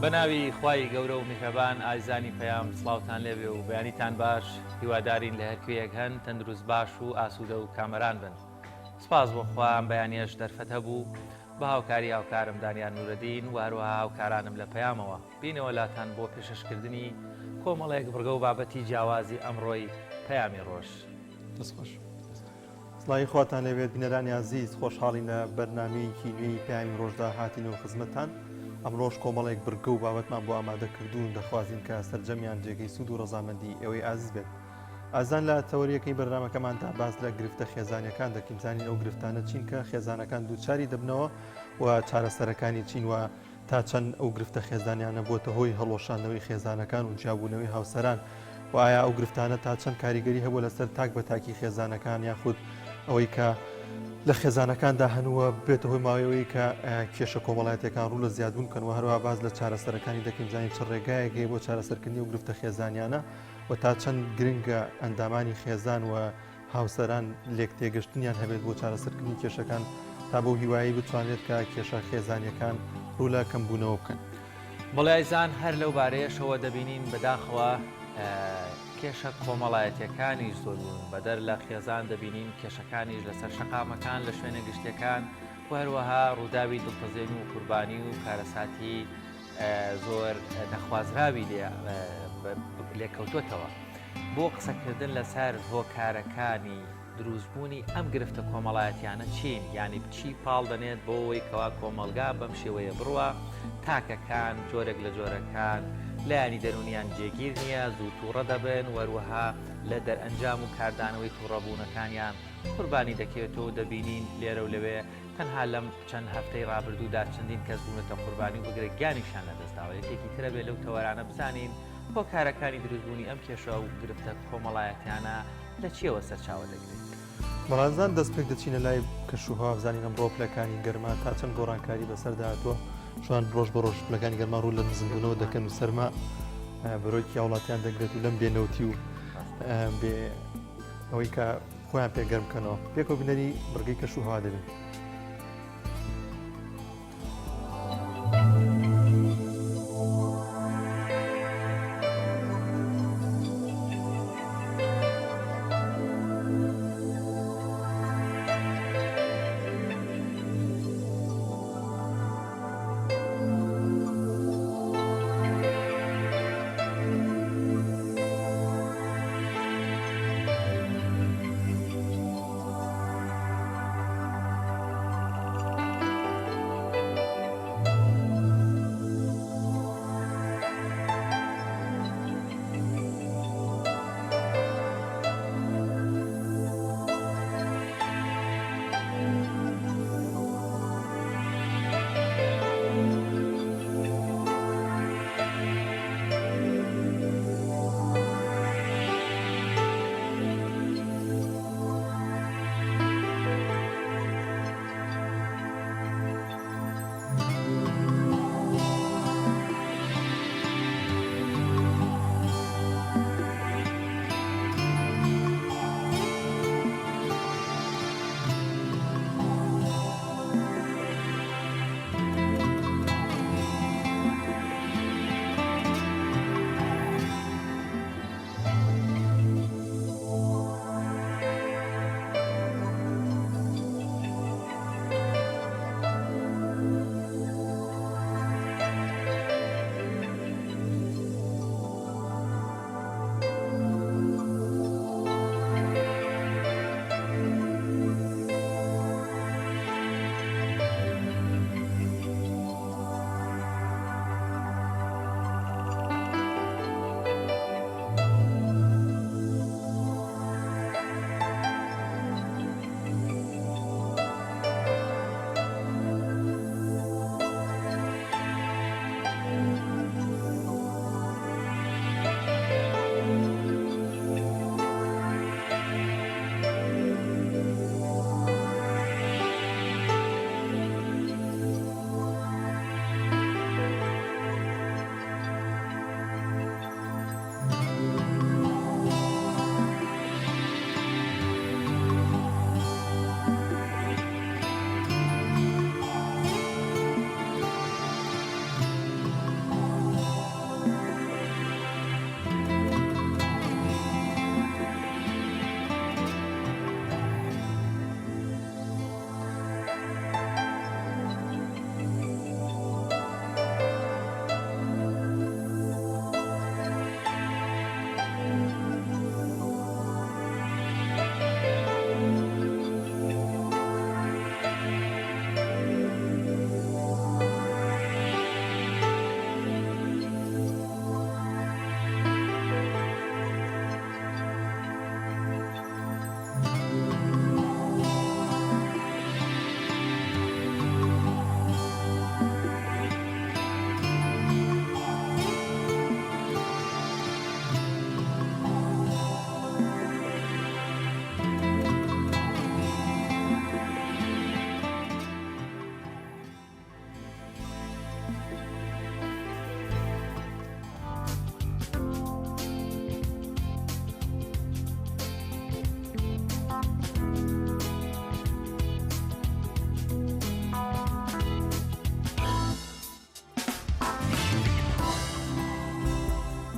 بەناوی خوای گەورە و میهرەبان ئایزانی پەیام سڵاوتان لێبێ و بەیانیتان باش هیوادارین لە هەرکوێیەک هەن تەندروست باش و ئاسوودە و کامەران بن. سپاس بۆ خۆیان بەیانیەش دەرفەت هەبوو بە هاوکاری هاوکارم دانیان نورەدین و هەروەها هاوکارانم لە پەیامەوە بینەوە لاتان بۆ پێشەشکردنی کۆمەڵێک بڕگە و بابەتی جیاوازی ئەمڕۆی پەیامی ڕۆژ. دەستخۆش سڵاوی خواتان لەوێت بینەرانی عزیز خۆشحاڵین لە بەرنامەیەکی نوێی پەیامی ڕۆژدا هاتینەوە خزمەتتان. ئەمڕۆژ کۆمەڵێک بڕگە و بابەتمان بۆ ئامادە کردوون دەخوازیین کە سەرجەمیان جێگەی سوود و ڕەزامەندی ئەوەی عزیز بێت. ئازان لە تەوەریەکەی بەرنامەکەماندا باز لە گرفتە خێزانەکان دەکەین زانین ئەو گرفتانە چین کە خێزانەکان دووچاری دەبنەوە و چارەسەرەکانی چین و تا چەند ئەو گرفتە خێزانیانە بۆتە هۆی هەڵۆشانەوەی خێزانەکان و جیابوونەوەی هاوسەران و ئایا ئەو گرفتانە تا چەند کاریگەری هەبوو لەسەر تاک بە تاکی خێزانەکان یاخود ئەوەی کە لە خێزانەکان داهەنووە بێتە هۆی ماوەیەوەی کە کێشە کۆمەڵایەتەکان ڕوو لە زیادبوون کەنەوە هەروە باز لە چارەسەرەکانی دەکەین زانین چ ڕێگایەکەی بۆ چارەسەرکردنی و گرفتە خێزانیانە و تا چەند گرنگە ئەندامانی خێزان و هاوسەران لێک تێگەشتنیان هەبێت بۆ چارەسەرکردنی کێشەکان تا بۆ هیوایی بتوانێت کە کێشە خێزانیەکان ڕوو لە کەمبوونەوە بکەن. بەڵایزان هەر لەو بارەیەشەوە دەبینین بەداخەوە کێشە کۆمەڵایەتیەکانی زۆر بوون بەدەر لە خێزان دەبینین کێشەکانیش لەسەر شەقامەکان لە شوێنە گشتەکان و هەروەها ڕووداوی دڵپەزێن و قوربانی و کارەساتی زۆر نەخوازراوی لێکەوتوتەوە بۆ قسەکردن لەسەر هۆکارەکانی دروستبوونی ئەم گرفتە کۆمەڵایەتیانە چین یعنی بچی پاڵ دەنێت بۆ ئەوەی کەوا کۆمەلگا بەم شێوەیە بڕوە تاکەکان جۆرێک لە جۆرەکان لایانی دەرونیان جێگیر نییە زوو تووڕە دەبن وەروەها لە دەرئەنجام و کاردانەوەی تووڕەبوونەکانیان قوربانی دەکەوێتەوە دەبینین لێرە و لەوێ تەنها لەم چەند هەفتەی ڕابردوودا چەندین کەس بوونەتە قوربانی و بگرە گیانیشان لەدەستاوە یەکێکی ترە بێ لەو تەوەرانە بزانین هۆکارەکانی دروستبوونی ئەم کێشە و گرفتە کۆمەڵایەتیانە لە چیەوە سەرچاوە دەگرێت. بەڵازان دەست پێک دەچینە لای کەشوها بزانین ئەم ڕۆپلەکانی گەرمان تا چەند گۆڕانکاری بەسەرداهاتوە شوان ڕۆژ بە ڕۆژ پلەکانی گەرمان ڕوو لە نزمبوونەوە دەکەن و سەرما بەرۆکی هاوڵاتیان دەگرێت و لەم بێنەوتی و بێ ئەوەی کە خۆیان پێگەرم بکەنەوە پێکەوە بنەری بڕگەی کەشوها دەبین.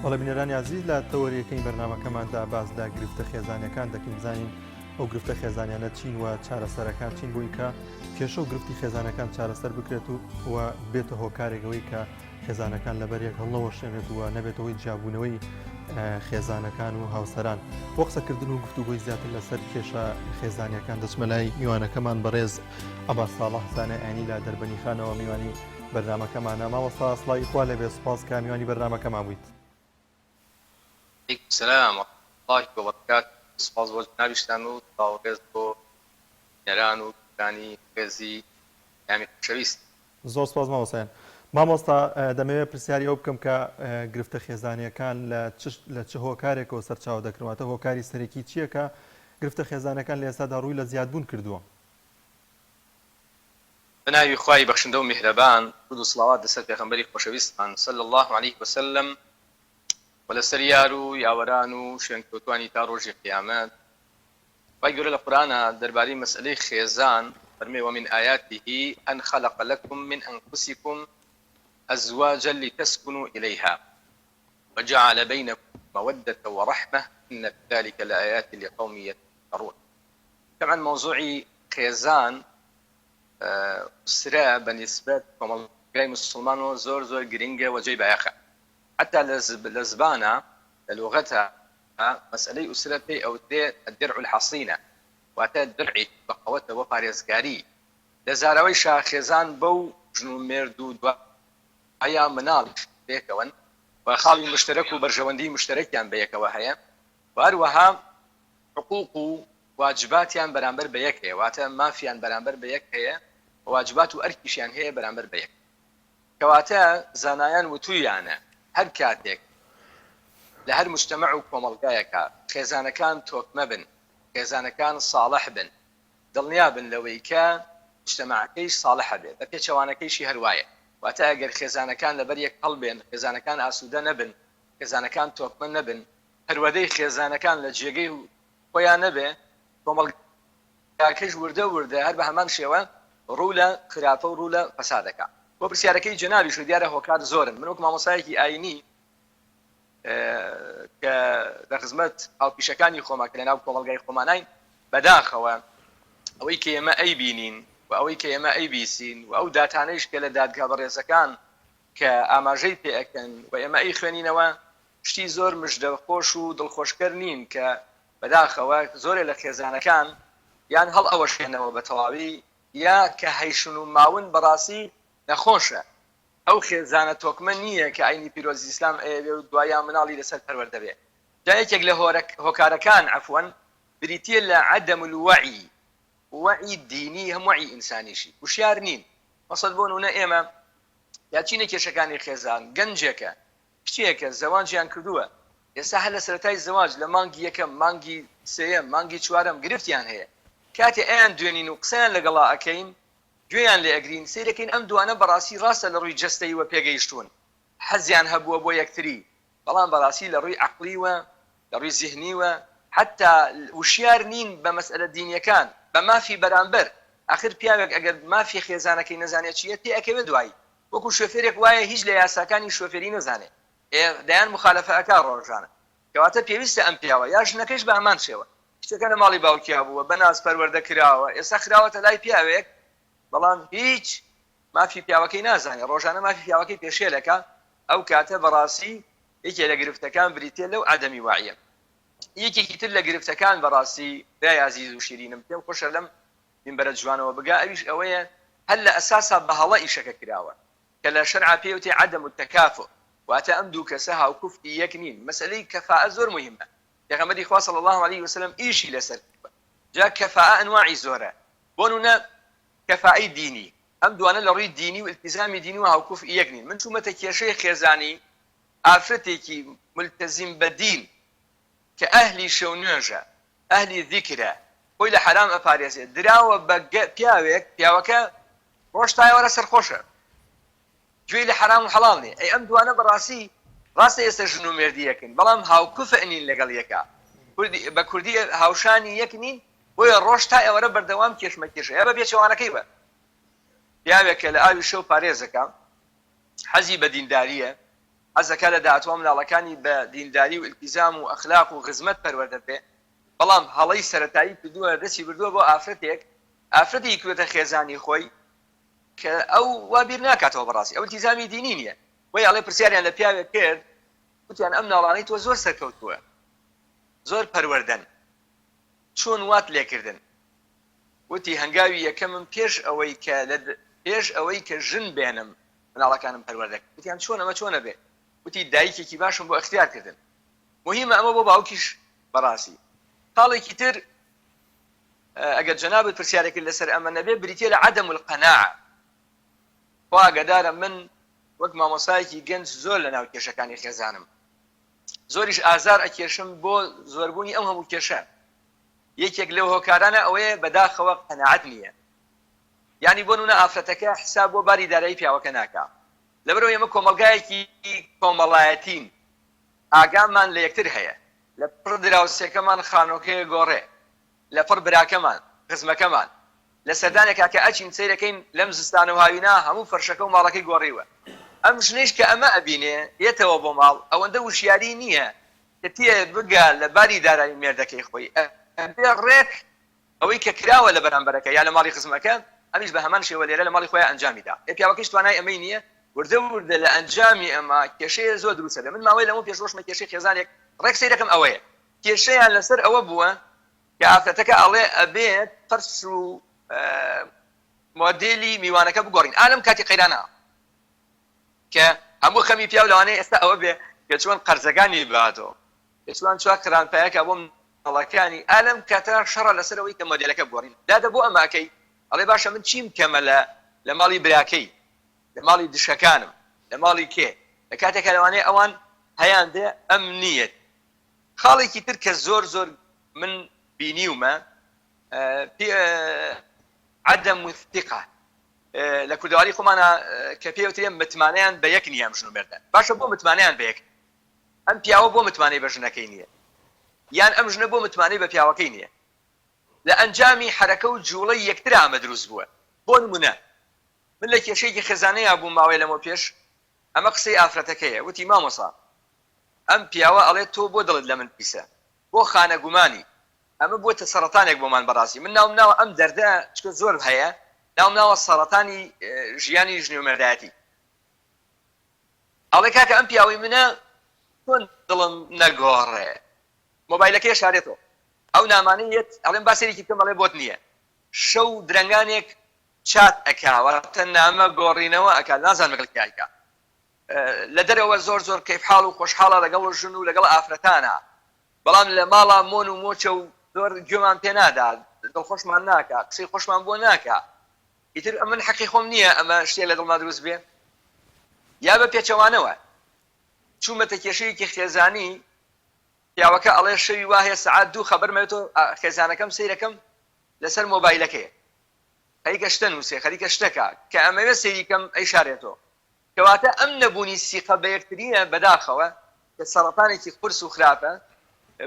وڵە بینەرانی عزیز لە تەوەریەکەی بەرنامەکەماندا باز لە گرفتە خێزانەکان دەکەین بزانین ئەو گرفتە خێزانیانە چین و چارەسەرەکان چین بووین کە کێشە و گرفتی خێزانەکان چارەسەر بکرێت و بێتە هۆکارێکەوەی کە خێزانەکان لەبەرێک هەڵنەوە شوێنێت و نەبێتەوەی جیابوونەوەی خێزانەکان و هاوسەران بۆ قسەکردن و گفتوگۆی زیاتر لەسەر کێشە خێزانیەکان دەچمە لای میوانەکەمان بەڕێز ئەبا ساڵح زانە ئەنی لە دەربەنی خانەوە میوانی بەرنامەکەمانە ماوەستا سڵای خوا لەبێ سوپاس کە میوانی بەرنامەکەمان بوویت. سلام الله وبركاته. سپاس بۆ جنابیشتان و تاوەڕێز بۆ نێران و گرانی ڕێزی یامی خۆشەویست. زۆر سپاس مامۆستایان. مامۆستا دەمەوێت پرسیاری ئەو بکەم کە گرفتە خێزانیەکان لە چه هۆکارێکەوە سەرچاو دەکرێتە هۆکاری سەرەکی چییە کە گرفتە خێزانەکان لە ئێستادا ڕووی لە زیادبوون کردووە؟ بەناوی خوای بەخشندە و میهرەبان درود و سڵاوات لەسەر پێغەمبەری خۆشەویستمان صلی الله عليه وسلم و لەسەر یار و یاوەران و شوێنکەوتوانی تا ڕۆژی قیامەت. خوای گەورە لە قورئانە دەربارەی مەسئلەی خێزان فەرمێ ومن آياته أن خلق لكم من أنفسكم أزواجا لتسكنوا إليها وجعل بينكم مودة ورحمة إن في ذلك لآيات لقوم يتفكرون. طبعا موضوعي خێزان سرا بنسبة كمالجاي مسلمان زور زور جرينجا وجاي بايخة حتى لزبانة لغتها مسألة أسرتي أو الدرع الحصينة وأتى الدرع بقوته وفارزقاري لزاروي شاخزان بو جنو مردود وهيا منال بيكون وخالي مشترك وبرجواندي مشترك يعني بيك وهيا وأروها حقوق واجباتیان بەرامبەر بە یەک هەیە واتە مافیان بەرامبەر بە یەک هەیە واجبات و ئەرکیشیان هەیە بەرامبەر بە یەک کەواتە زانایان وتویانە هەر کاتێک لە هەر مجتەمع و کۆمەڵگایەکە خێزانەکان تۆکمە بن خێزانەکان ساڵح بن دڵنیا بن لەوەی کە مجتەمعەکەیش ساڵحە بێت بە پێچەوانەکەیشی هەروایە واتە ئەگەر خێزانەکان لەبەر یەک هەڵبێن خێزانەکان ئاسوودە نەبن خێزانەکان تۆکمە نەبن هەروەدەی خێزانەکان لە جێگەی خۆیان نەبێ کۆمەڵگاکەش وردە هەر بە هەمان شێوە ڕوو لە خراپە و ڕوو لە فەسادەکە. بۆ پرسیارەکەی جەنابیش دیارە هۆکار زۆرن من وەک مامۆستایەکی ئاینی کە لە خزمەت هاوپیشەکانی خۆمان کە لەناو کۆمەڵگای خۆمانین بەداخەوە ئەوەی کە ئێمە ئەیبینین و ئەوەی کە ئێمە ئەیبیسین و ئەو داتانەیش کە لە دادگا بەڕێزەکان کە ئاماژەی پێئەکەن و ئێمە ئەی خوێنینەوە شتی زۆر مژدەخۆش و دڵخۆشکەر نین کە بەداخەوە زۆرێک لە خێزانەکان یان هەڵ ئەوە شوێنەوە بە تەواوی یا کە هەیشن و ماون بەڕاستی نەخۆشە ئەو خێزانە تۆکمە نییە کە ئاینی پیرۆزی ئیسلام ئەیەوێ و دوایان مناڵی لەسەر پەروەردەبێ. جا یەکێک لە هۆکارەکان عەفوەن بریتیە لە عەدەم الوەعی وەعی دینی هەم وەعی ئینسانیشی وشیار نین. مەسەڵ بۆ نمونە ئێمە یاچینە کێشەکانی خێزان گەنجێکە کچێکە زەواجیان کردووە ئێستا هەر لە سەرەتای زەواج لە مانگی یەکەم مانگی سێیەم مانگی چوارەم گرفتیان هەیە کاتێ ئەیان دوێنین و قسەیان لەگەڵا ئەکەین گوێیان لێ ئەگرین سیرەکەین ئەم دوانە بەڕاستی ڕاستە لە ڕووی جەستەی وە پێگەیشتون حەزیان هەبووە بۆ یەکتری بەڵام بەڕاستی لە ڕووی عەقلیوە لە ڕووی زیهنیوە حتا وشیار نین بە مەسئلە دینیەکان بە مافی بەرامبەر ئاخر پیاوێک ئەگەر مافی خێزانەکەی نەزانێت چیە تێ ئەکەوێت دوایی وەکو شۆفێرێک وایە هیچ لە یاساکانی شۆفێری نەزانێت دەیان مخالەفەکە ڕۆژانە کەواتە پێویستە ئەم پیاوە یا ژنەکەیش بە هەمان شێوە شتەکە لە ماڵی باوکیا بووە بەناز پەروەردە کراوە ئێستا خراوەتە لای پیاوێک بەڵام هیچ مافی پیاوەکەی نازانێت ڕۆژانە مافی پیاوەکەی پێشێلەکە ئەو کاتە بەڕاستی یەکێ لە گرفتەکان بریتێ لەو ئادەمی وایە. یەکێکی تر لە گرفتەکان بەڕاستی برای عەزیز و شیرینم پێم خۆشە لەم منبەرە جوانەوە بگا ئەویش ئەوەیە هەر لە ئەساسا بەهەڵە ئیشەکە کراوە کە لە شەرعا پێوتێ عەدەم التەکافؤ واتە ئەم دوو کەسە هاوکوفتی یەک نین. مەسئلەی کەفاءە زۆر مهمە. پێغەمبەری خوا صلی الله عليه وسلم ئیشی لەسەر جا کەفاءە ئەنواعی زۆرە بۆ نمونە کەفائی دینی ئەم دوانە لە ڕووی دینی و التیزامی دینی و هاوکوف یەک نین. من چوومەتە کێشەی خێزانی ئافرەتێکی ملتەزیم بە دین کە ئەهلی شەو نوێژە ئەهلی ذیکرە خۆی لە حرام ئەپارێزێت دراوە بە پیاوێک پیاوەکە ڕۆژتایەوەرە سەرخۆشە گوێی لە حرام و حەڵاڵ نێ ئەی ئەم دوانە بەڕاستی ڕاستە ئێستا ژن و مێردی یەکن بەڵام هاوکوفە نین لەگەڵ یەکە بە کوردی هاوشانی یەک نین بۆیە ڕۆژ تا ئێوەرە بەردەوام کێشمەکێشە یا بە پێچەوانەکەی بە پیاوێکە لە ئاوی شەو پارێزەکە حەزی بە دینداریە حەزەکە لە داهاتوە منداڵەکانی بە دینداری و ئیلتیزام و ئەخلاق و خزمەت پەروەردە بێ بەڵام هەڵەی سەرەتایی کردووە دەستی بردووە بۆ ئافرەتێک ئافرەتی کوێتە خێزانی خۆی کە ئەو وابیر ناکاتەوە بەڕاستی ئەو ئیلتیزامی دینی نییە وی ئەڵێ پرسیاریان لە پیاوێک کرد وتیان ئەم ناڵانەی تۆ زۆر سەرکەوتووە زۆر پەروەردەن چۆن وات لێکردن وتی هەنگاوی یەکەمم پێش ئەوەی کە ژن بێنم مناڵەکانم پەروەردە وتیان چۆن ئەمە چۆنە بێ وتی دایکێکی باشم بۆ اختیار کردن مهمە ئەمە بۆ باوکیش بەڕاستی خاڵێکی تر ئەگەر جەنابەت پرسیارێکی لەسەر ئەمە نەبێ بریتیە لە عەدەم القەناعە خوا ئاگادارە من وەک مامۆستایەکی گەنج زۆر لە ناو کێشەکانی خێزانم زۆریش ئازار ئەکێشم بۆ زۆربوونی ئەم هەموو کێشە یەکێک لەو هۆکارانە ئەوەیە بەداخەوە قەناعەت نییە یعنی بۆ نمونە ئافرەتەکە حساب بۆ باری دارایی پیاوەکە ناکا لەبەرەوە ئێمە کۆمەلگایەکی کۆمەڵایەتین ئاگامان لە یەکتر هەیە لە پڕ دراوسێکەمان خانۆکەیە گۆڕێ لە پڕ براکەمان خزمەکەمان لە سەردانێکا کە ئەچین سەیرەکەین لەم زستان و هاوینا هەموو فەرشەکە و ماڵەکەی گۆڕیوە ئەم ژنەیش کە ئەمە ئەبینێ یێتەوە بۆ ماڵ ئەوەندە وشیاری نییە کە تێ بگە لە باری دارایی مێردەکەی خۆی بێ ڕێک ئەوەی کە کراوە لە بەرامبەرەکە یا لە ماڵی خزمەکە ئەمیش بە هەمان شێوە لێرە لە ماڵی خۆیان ئەنجامیدا پیاوەکەیش توانای ئەمەی نییە وردە لە ئەنجامی ئەمە کێشەیە زۆر دروستە من ماوەی لەمەوە پێشڕۆژمە کێشەی خێزانێک ڕێک سەیرەکەم ئەوەیە کێشەیان لەسەر ئەوە بووە کە ئافرەتەکە ئەڵێ ئەبێت فەرش و مۆدێلی میوانەکە بگۆڕین ئالم کاتی قەیرانە کە هەموو خەمی پیاو لەوانەیە ئێستا ئەوە بێ کە چۆن قەرزەکانی باتەوە چوان چوار قرانپایەکە بۆ منداڵەکانی ئالم کاتە شەڕە لەسەرەوەی کە مۆدێلەکە بگۆڕین دادە بۆ ئەماکەی ئەڵێ باشە من چیم کەمە لە ماڵی براکەی لە ماڵی دشەکانم لە ماڵی کێ لە کاتێکە لەوانەیە ئەوان هەیان دێ ئەم نیەت خاڵێکی تر کە زۆر من بینیومە عدم الثقة لە کوردەواری خۆمانە کە پێوترێ متمانەیان بە یەک نییە ژن و مێردان باشە بۆ متمانەیان بە یەک ئەم پیاوە بۆ متمانەی بە ژنەکەی نییە یان ئەم ژنە بۆ متمانەی بە پیاوەکەی نییە لە ئەنجامی حرەکە و جوڵەی یەکتر ئامە دروست بووە بۆ نمونە من لە کێشەیەکی خێزانەیە بووم ماوەی لەمەوە پێش ئەمە قسەی ئافرەتەکەیە وتی مامۆسا ئەم پیاوە ئەڵێ تۆ بۆ دڵت لە من پیسە بۆ خانە گومانی ئەمە بۆتە سەرەتانێک بۆمان بەڕاستی من ناوم ناوە ئەم دەردە چکە زۆر هەیە ناوم ناوە سەرەتانی ژیانی ژنی و مێردایەتی ئەڵێ کاکە ئەم پیاوەی منە چۆن دڵم نەگۆڕێ مۆبایلەکەی شارێتەوە ئەو نامانەیەت ئەڵێم باسێکی بکەم ئەڵێ بۆت نییە شەو درەنگانێک چات ئەکاوەتە نامە گۆڕینەوە ئەکا نازان لەگەڵ کایکە لە دەرەوە زۆر کەیفحاڵ و خۆشحاڵە لەگەڵ ژن و لەگەڵ ئافرەتانە بەڵام لە ماڵا مۆن و مۆچە و زۆر گوێمان پێ نادا دڵخۆشمان ناکە قسەی خۆشمان بۆ ناکە ئیتر ئەمن حەقی خۆم نییە ئەمە شتێ لە دڵما دروست بێ یا بە پێچەوانەوە چوومەتە کێشەیەکی خێزانی پیاوەکە ئەڵێ شەوی وایە سەعات 2 خەبەرمێتەوە خێزانەکەم سەیرەکەم لەسەر مۆبایلەکەیە خەریکە شتە نووسێ خەریکە شتەکە کە ئەمەوێ سەیریکەم ئەی شارێتەوە کەواتە ئەم نەبوونی سیقە بە یەکترینە بەداخەوە کە سەرەتانێکی قورس و خراپە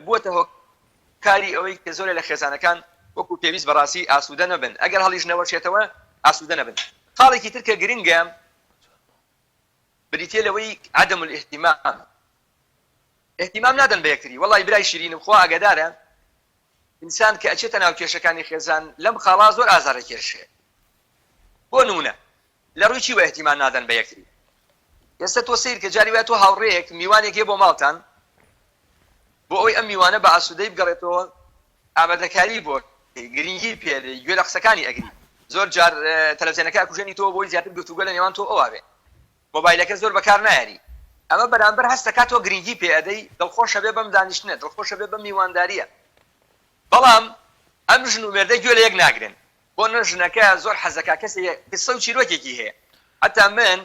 بووەتە هۆکاری ئەوەی کە زۆرە لە خێزانەکان وەکو پێویست بەڕاستی ئاسوودە نەبن ئەگەر هەڵیش نەوەشێتەوە ئاسوودە نەبن خاڵێکی تر کە گرنگە بریتێ لەوەی عدم الاهتمام اهتمام نادەن بە یەکتری وەڵی برای شیرینم خوا ئاگادارە ئینسان کە ئەچێتە ناو کێشەکانی خێزان لەم خاڵا زۆر ئازارە کێشێ بۆ نمونە لە ڕووی چی وە اهتمام نادەن بە یەکتری ئێستا تۆ سیر کە جاری وایە تۆ هاوڕێیەک میوانێک هەیە بۆ ماڵتان بۆ ئەوەی ئەم میوانە بە ئاسوودەی بگەڕێتەوە ئامادەکاری بۆ گرنگی پێدەی گوێ لە قسەکانی ئەگری زۆر جار تەلەڤیزیۆنەکە کوژێنی تۆ بۆی زیاتر گفتوگۆ لە نێوان تۆ ئەوە بێ مۆبایلەکە زۆر بەکار نایاری ئەمە بەرامبەر هەستەکە تۆ گرنگی پێدەی دڵخۆشە بێ بەم دانیشتنە دڵخۆشە بێ بەم میوانداریە بەڵام ئەم ژن و مێردە گوێ لە یەک ناگرن بۆ نە ژنەکە زۆر حەزەکە کەسێ قسە و چیرۆکێکی هەیە حتا من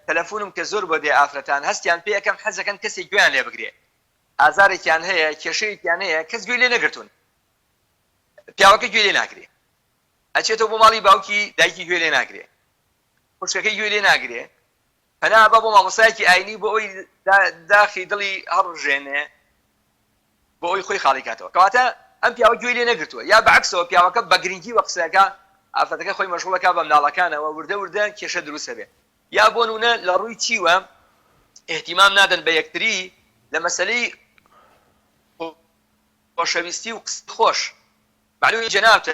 تەلەفۆنم کە زۆر بۆ دێ ئافرەتان هەستیان پێ یەکەم حەزەکەن کەسێک گوێیان لێ بگرێ ئازارێکیان هەیە کێشەیەکیان هەیە کەس گوێ لێ نەگرتوون پیاوەکە گوێ لێ ناگرێ ئەچێتەوە بۆ ماڵی باوکی دایکی گوێ لێ ناگرێ خوشکەکەی گوێ لێ ناگرێ پەنا بە بۆ مامۆستایەکی ئاینی بۆ ئەوی داخی دڵی هەڕژێنێ بۆ ئەوی خۆی خاڵی کاتەوە کەواتە ئەم پیاوە گوێ لێ نەگرتووە یا بەعکسەوە پیاوەکە بە گرنگی وە قسەکە ئافرەتەکە خۆی مەشغوڵەکە بە منداڵەکانەوە وردە کێشە دروستە بێ یا بۆ نمونە لە ڕووی چیوە اهتیمام نادن بە یەکتری لە مەسەلەی خۆشەویستی و قسە خۆش. معلومی جەنابتە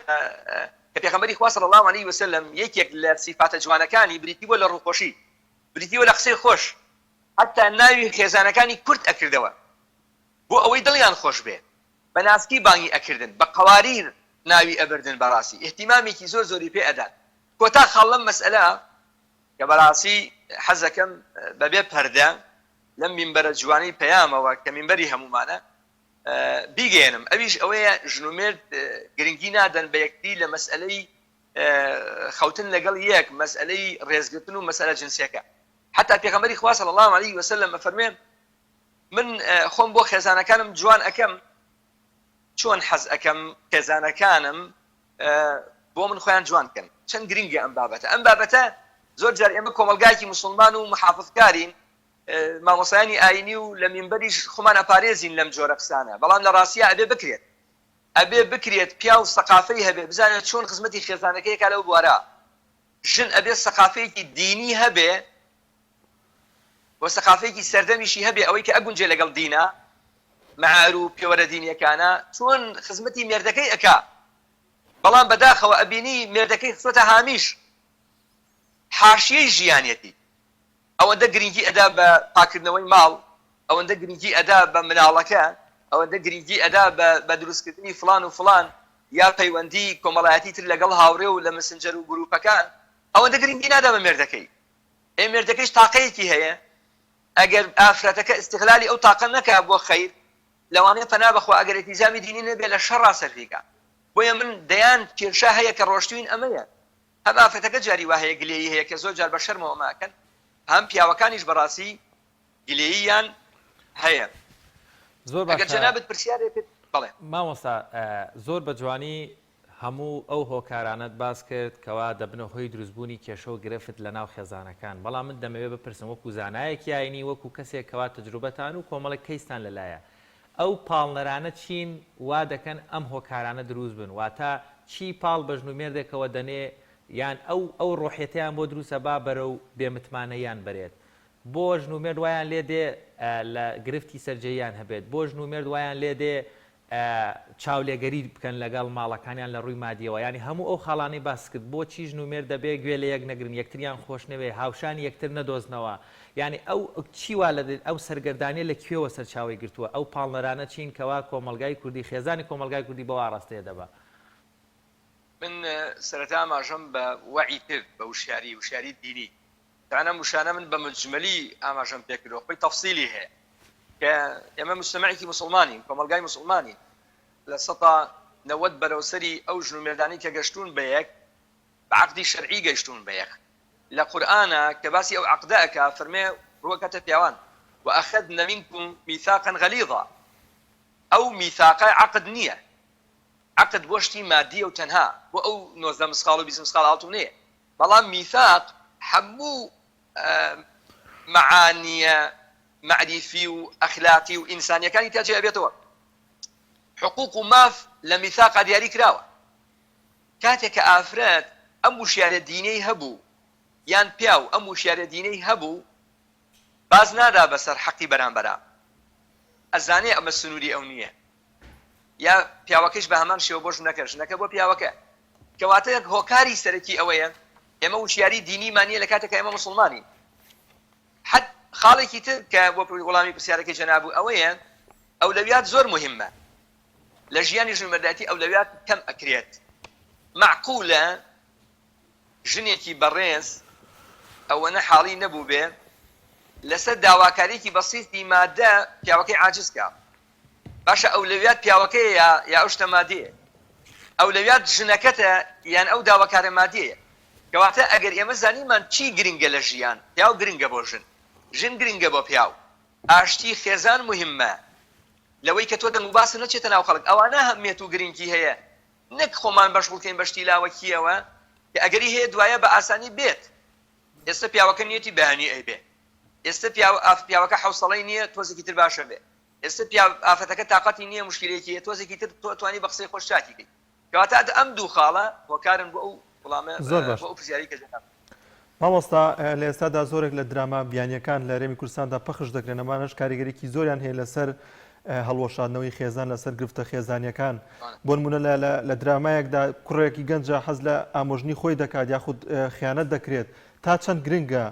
کە پێغەمبەری خوا صلی الله علیه وسلم یەکێک لە صفاتە جوانەکانی بریتیوە لە ڕووخۆشی، بریتیوە لە قسەی خۆش، حتا ناوی خێزانەکانی کورد ئەکردەوە بۆ ئەوەی دڵیان خۆش بێ، بە ناسکی بانگی ئەکردن، بە قەواریر ناوی ئەبردن، بەڕاستی احتیمامێکی زۆر زۆری پێ ئەدان. کۆتا خاڵ لەم مەسئلە کە بەڕاستی حەزەکەم بەبێ پەردە لەم مینبەرە جوانی پەیامەوە کە مینبەری هەمومانە بیگەێنم، ئەویش ئەوەیە ژنومێرد گرنگی نادەن بە یەکتری لە مەسئلەی خەوتن لەگەڵ یەک، مەسئلەی ڕێزگرتن و مەسئلە جنسیەکە. حتا پێغەمبەری خوا صلی الله علیه وسلم فەرمێن من خۆم بۆ خێزانەکانم جوان ئەەکەم چۆن حەز ئەەکەم خێزانەکانم بۆ من خۆیان جوان بکەن. چەند گرنگە ئەم بابەتە. ئەم بابەتە زۆر جار ئێمە کۆمەلگایکی مسلمان و محافظکارین، مامۆسایانی ئاینی و لە مینبەریش خۆمان ئەپارێزین لەم جۆرە قسانە، بەڵام لە ڕاستیە ئەبێ بکرێت پیا و سەقافەی هەبێ، بزانێت چۆن خزمەتی خێزانەکەیەکە لەو بوارە. ژن ئەبێ سەقافەیەکی دینی هەبێ و سەقافەیەکی سەردەمیشی هەبێ، ئەوەی کە ئەگونجێ لەگەڵ دینە مەعار و پێوەرە دینیەکانە چۆن خزمەتی مێردەکەی ئەکا. بەڵام بەداخەوە ئەبینی مێردەکەی خزمەتە هامیش حاشیەی ژیانەتی، ئەوەندە گرنگی ئەدا بە پاکردنەوەی ماڵ، ئەوەندە گرنگی ئەدا بە مناڵەکە، ئەوەندە گرنگی ئەدا بە دروستکردنی فلان و فلان یا پەیوەندی کۆمەڵایەتی تر لەگەڵ هاوڕێ و لە مسنجەر و گروپەکان، ئەوەندە گرنگی نادا بە مێردەکەی. مێردەکەیش تاقەیەکی هەیە، ئەگەر ئافرەتەکە استغلالی ئەو تاقە نەکا بۆ خەیر، لەوانەیە پەنا بەخوا ئەگەر ئیتیزامی دینی نەبێ لە شەڕا سەرفیکە. بۆیە من دەیان کێشا هەیە کە ڕۆشتوین ئەمەیە. هەم ئافرەتەکە جاری وا هەیە گلێیی هەیە کە زۆر جار بە شەرمەوە ماکەن، هەم پیاوەکانیش بەڕاستی گلێییان هەیە. زۆر باشە. ئەگەر جەنابەت پرسیارێکت بڵێ. مامۆستا زۆر بە جوانی هەموو ئەو هۆکارانت باس کرد کەوا دەبنە هۆی دروستبوونی کێشە و گرفت لە ناو خێزانەکان، بەڵام من دەمەوێت بپرسم وەکو زانایەکی ئاینی، وەکو کەسێک کەوا تەجروبەتان و کۆمەڵێک کەیستان لەلایە، ئەو پاڵنەرانە چین وا دەکەن ئەم هۆکارانە دروست بن، واتە چی پاڵ بە ژنومێردێکەوە دەنێ یان ئەو ڕۆحێتیان بۆ دروستە با بەرەو بێمتمانەیان بەرێت، بۆ ژنومێرد وایان لێ دێ لە گرفتی سەرجەیان هەبێت، بۆ ژنومێرد وایان لێ دێ چاولێگەری بکەن لەگەڵ ماڵەکانیان لە ڕووی مادیەوە. ینی هەموو ئەو خاڵانەی باس کرد بۆ چی ژنومێرد دەبێ گوێ لە یەک نەگرن، یەکتریان خۆش نەوێ، هاوشانی یەکتر نەدۆزنەوە. ینی ئەو چیوا لە ئەو سەرگەردانیە لە کوێوە سەرچاوی گرتووە، ئەو پاڵنەرانە چین کەوا کۆمەلگای کوردی خێزانی کۆمەلگای کوردی بەوا ڕاستەیە دەبا. من سەرەتا ئاماژەم بە وەعی کرد بە وشیاری دینی، تەنانە وشانە من بە مجمەلی ئاماژەم پێ کردەوە، خۆی تەفسیلی هەیە کە ئێمە مجتەمەعێکی موسڵمانین، کۆمەلگای موسڵمانین، لە سەتا 90 بەرەوسەری ئەو ژنومێردانی کە گەشتون بە یەک بە عەقدی شەرعی گەشتون بە یەک. لە قورئانە کە باسی ئەو عەقدە ئەکا فەرمێ ڕوەکەتە پیاوان وأخذنا منكم ميثاقا غليظا. ئەو میثاقە عەقد نییە، عقد بۆشتی مادیە و تەنها بۆ ئەو 19 مسقال و 20 مسقال هاتوو نییە، بەڵام میثاق هەموو معانیە معریفی و ئەخلاقی و ئینسانیەکانی تاجێ ئەبێتەوە. حقوق و ماف لە میثاقا دیاری کراوە. کاتێک کە ئافرەت ئەم وشیارە دینەی هەبوو یان پیاو ئەم وشیارە دینەی هەبوو، باز نادا بەسەر حەقی بەرامبەرە، ئەزانێ ئەمە سنووری ئەو نییە، یا پیاوەکەش بە هەمان شێوە بۆ ژنەکە، ژنەکە بۆ پیاوەکە. کەواتە هۆکاری سەرەکی ئەوەیە ئێمە وشیاری دینی مانیە لە کاتێک ئێمە موسڵمانی. حد خاڵێکی تر کە بۆ وەڵامی پرسیارەکەی جەنابوو ئەوەیە ئەولەویات زۆر مهمە لە ژیانی ژنمەردایەتی، ئەولەویات کەم ئەکرێت. معقولە ژنێکی بەڕێز ئەوەنە حاڵی نەبوو بێ لەسەر داواکاریکی بەسیطی مادە پیاوەکەی عاجز کە، باشە ئەولەویات پیاوەکەیە یا ئەو شتە مادیە، ئەولەویات ژنەکەتە یان ئەو داواکارە مادیەیە. کەواتە ئەگەر ئێمە زانیمان چی گرنگە لە ژیان، پیاو گرنگە بۆ ژن، ژن گرنگە بۆ پیاو، ئاشتی خێزان مهمە لەوەی کە تۆ دەموباسە نەچێتە ناو خەڵک، ئەوانە هەمێت و گرنگی هەیە، نەک خۆمان بەشغوڵکەین بەشتی لاوەکیەوە کە ئەگەری هەیە دوایە بە ئاسانی بێت. ئێستا پیاوەکە نیەتی بەهانی ئەیبێ، ئێستا پیاوەکە حوسڵەی نییە تۆزێکی تر باشە بێ، ئێستا ئافرەتەکە تااقەتی نییە مشکلێکی تۆزێکی تر توانی بە قسەی خۆش چاکیکەی. کەواتە ئەم دوو خاڵە هۆکارن بۆ ئەو وڵامە بۆ ئەو پرسیاری کە جەناب. مامۆستا لە ئێستادا زۆرێک لە دراما بیانیەکان لە هەرێمی کوردستاندا پەخش دەکرێن ئەمانەش کاریگەریەکی زۆریان هەیە لەسەر هەڵوەشاندنەوەی خێزان لەسەر گرفتە خێزانیەکان بۆ نمونە لە درامایەکدا کوڕێکی گەنجە حەز لە ئامۆژنی خۆی دەکات یاخود خیانەت دەکرێت تا چەند گرنگە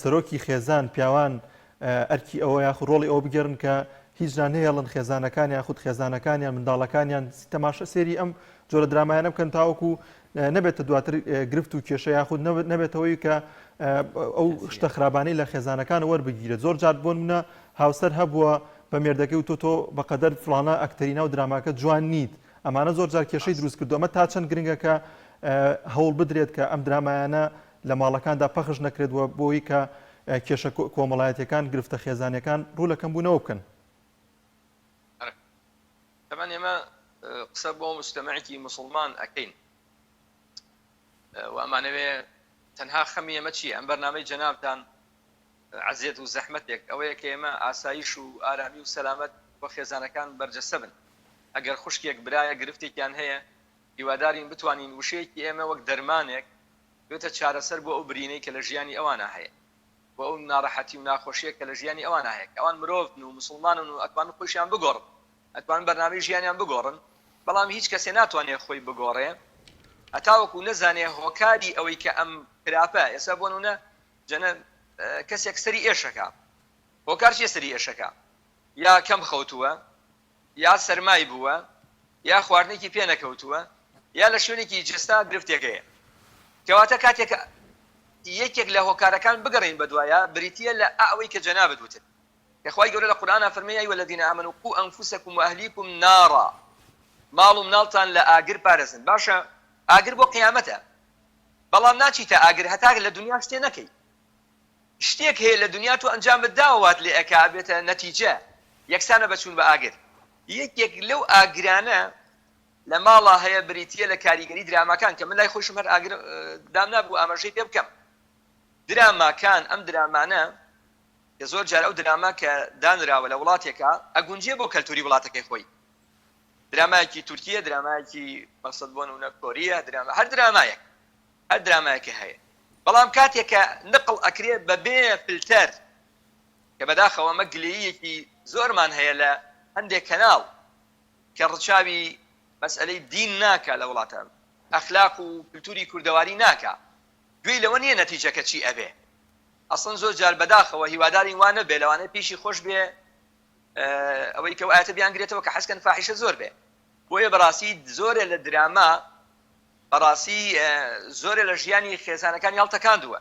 سەرۆکی خێزان پیاوان ئەرکی ئەوە یاخود ڕۆڵی ئەوە بگەڕن کە هیچ نانهێڵن خێزانەکان یاخود خێزانەکانیان منداڵەکانیان تەماشە سێری ئەم جۆرە درامایانە بکەن تاوەکو نەبێتە دواتر گرفت و کێشە یاخود نەبێتەوەی کە ئەو شتە خراپانەی لە خێزانەکان وەربگیرێت. زۆر جار بۆ نمونە هاوسەر هەبووە بە مێردەکەی و تۆ بەقەدەر فڵانە ئەکتەرینە و دراماکە جوان نیت، ئەمانە زۆر جار کێشەی دروست کردو. ئەمە تا چەند گرنگە کە هەوڵ بدرێت کە ئەم درامایانە لە ماڵەکاندا پەخش نەکرێتەوە بۆی کە کێشە کۆمەڵایەتیەکان گرفتە خێزانەکان ڕوو لە کەمبوونەوە بکەن. طبعا ئێمە قسە بۆ مجتەمەعێکی موسڵمان ئەکەین و ئەمانەوێ تەنها خەمی ئێمە چییە؟ ئەم بەرنامەی جەنابتان عەزیەت و زەحمەتێک ئەوەیە کە ئێمە ئاسایش و ئارامی و سەلامەت بۆ خێزانەکان بەرجەستە بن. ئەگەر خوشکێک برایە گرفتێکیان هەیە هیوادارین بتوانین وشەیەکی ئێمە وەک دەرمانێک بێتە چارەسەر بۆ ئەو برینەی کە لە ژیانی ئەوانە هەیە، بۆ ئەو ناڕەحەتی و ناخۆشیە کە لە ژیانی ئەوانە هەیە. ئەوان مرۆڤن و موسڵمانن و ئەتوانن خۆشیان بگۆڕن، ئەتوانن بەرنامەی ژیانیان بگۆڕن، بەڵام هیچ کەسێ ناتوانێت خۆی بگۆڕێ هەتاوەکو نەزانێ هۆکاری ئەوەی کە ئەم خراپە ئێستا بۆ نمونە جەنە کەسێک سەری ئێشەکە، هۆکار چیە سەری ئێشەکە؟ یا کەم خەوتووە، یا سەرمای بووە، یا خواردنێکی پێ نەکەوتووە، یا لە شوێنێکی جستا گرفتێکەیە. کەواتە کاتێک یەکێک لە هۆکارەکان بگەڕین بە دوایە بریتیە لە ئەوەی کە جەنابەت وتت کە خوای گەورە لە قورئانە فەرمێ ئەیها الذین ئامنوا قوا ئەنفوسەکم وئەهلیکم نارا، ماڵ و مناڵتان لە ئاگر پارێزن. باشە ئاگر بۆ قیامەتە، بەڵام ناچیتە ئاگر هەتا لە دنیا شتێ نەکەی. شتێک هەیە لە دنیا تو ئەنجام بداوات لێ ئەکا بێتە نەتیجە یەکسانە بەچوون بە ئاگر. یەکێک لەو ئاگرانە لە ماڵا هەیە بریتیە لە کاریگەری دراماکان کە من لای خۆشم هەر ئاگر دام نابوو ئاماژەی پێ بکەم. دراماکان ئەم درامانە کە زۆر جار ئەو دراما کە دانراوە لە وڵاتێکە ئەگونجێ بۆ کەلتوری وڵاتەکەی خۆی. درامایەکی تورکیە، درامایەکی مەقسەد بۆ نمونە کۆریە، هەر درامایەکە هەیە. بەڵام کاتێکە نقڵ ئەکرێت بە بێ فلتەر کە بەداخەوە ئەمە گلەییەکی زۆرمان هەیە لە هەندێک کەناڵ کە ڕچاوی مەسئلەی دین ناکە لە وڵاتە، ئەخلاق و کلتوری کوردەواری ناکە، گوێی لەوە نییە نەتیجەکە چی ئەبێ. ئەسڵن زۆر جار بەداخەوە هیواداری وانە بێ لەوانەیە پێشی خۆش بێ ئەوەی کە ئاەتە بیانگرێتەوە کە حەسکەن فاحیشە زۆر بێ. بۆیە بەڕاستی زۆرێ لە دراما بەڕاستی زۆرێ لە ژیانی خێزانەکان هەڵتەکاندووە.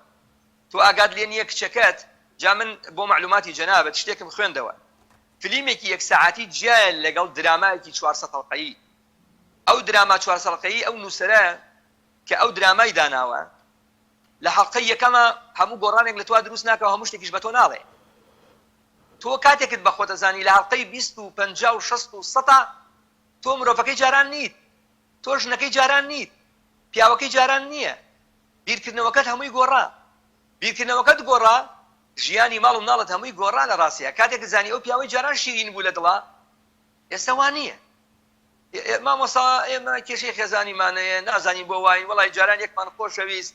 تۆ ئاگاد لێ نییە کچەکەت جا من بۆ معلوماتی جەنابەت شتێکم خوێندەوە، فیلمێکی یەک سەعاتی جیایە لەگەڵ درامایەکی 400 حەلقەیی. ئەو دراما 400 حەلقەیی ئەو نووسەرە کە ئەو درامای داناوە لە حەلقەی یەکەمە هەموو گۆڕانێک لە توا دروست ناکەوە، هەموو شتێکیش بە تۆ ناڵێ. تۆ کاتێکت بە خۆتە زانی لە حەلقەی 20 و 50 و 60 و 100 تۆ مرۆڤەکەی جاران نیت، تۆ ژنەکەی جاران نیت، پیاوەکەی جاران نییە. بیرکردنەوەکەت هەمووی گۆڕا، بیرکردنەوەکەت گۆڕا، ژیانی ماڵ و مناڵت هەمووی گۆڕا لە ڕاستیە. کاتێک زانی ئەو پیاوەی جاران شیرین بوو لە دڵا، ئێستا وان نییە. مامۆستا ئێمە کێشەی خێزانیمانەیە نازانین بۆ وای وەڵای جاران یەکمان خۆشەویست،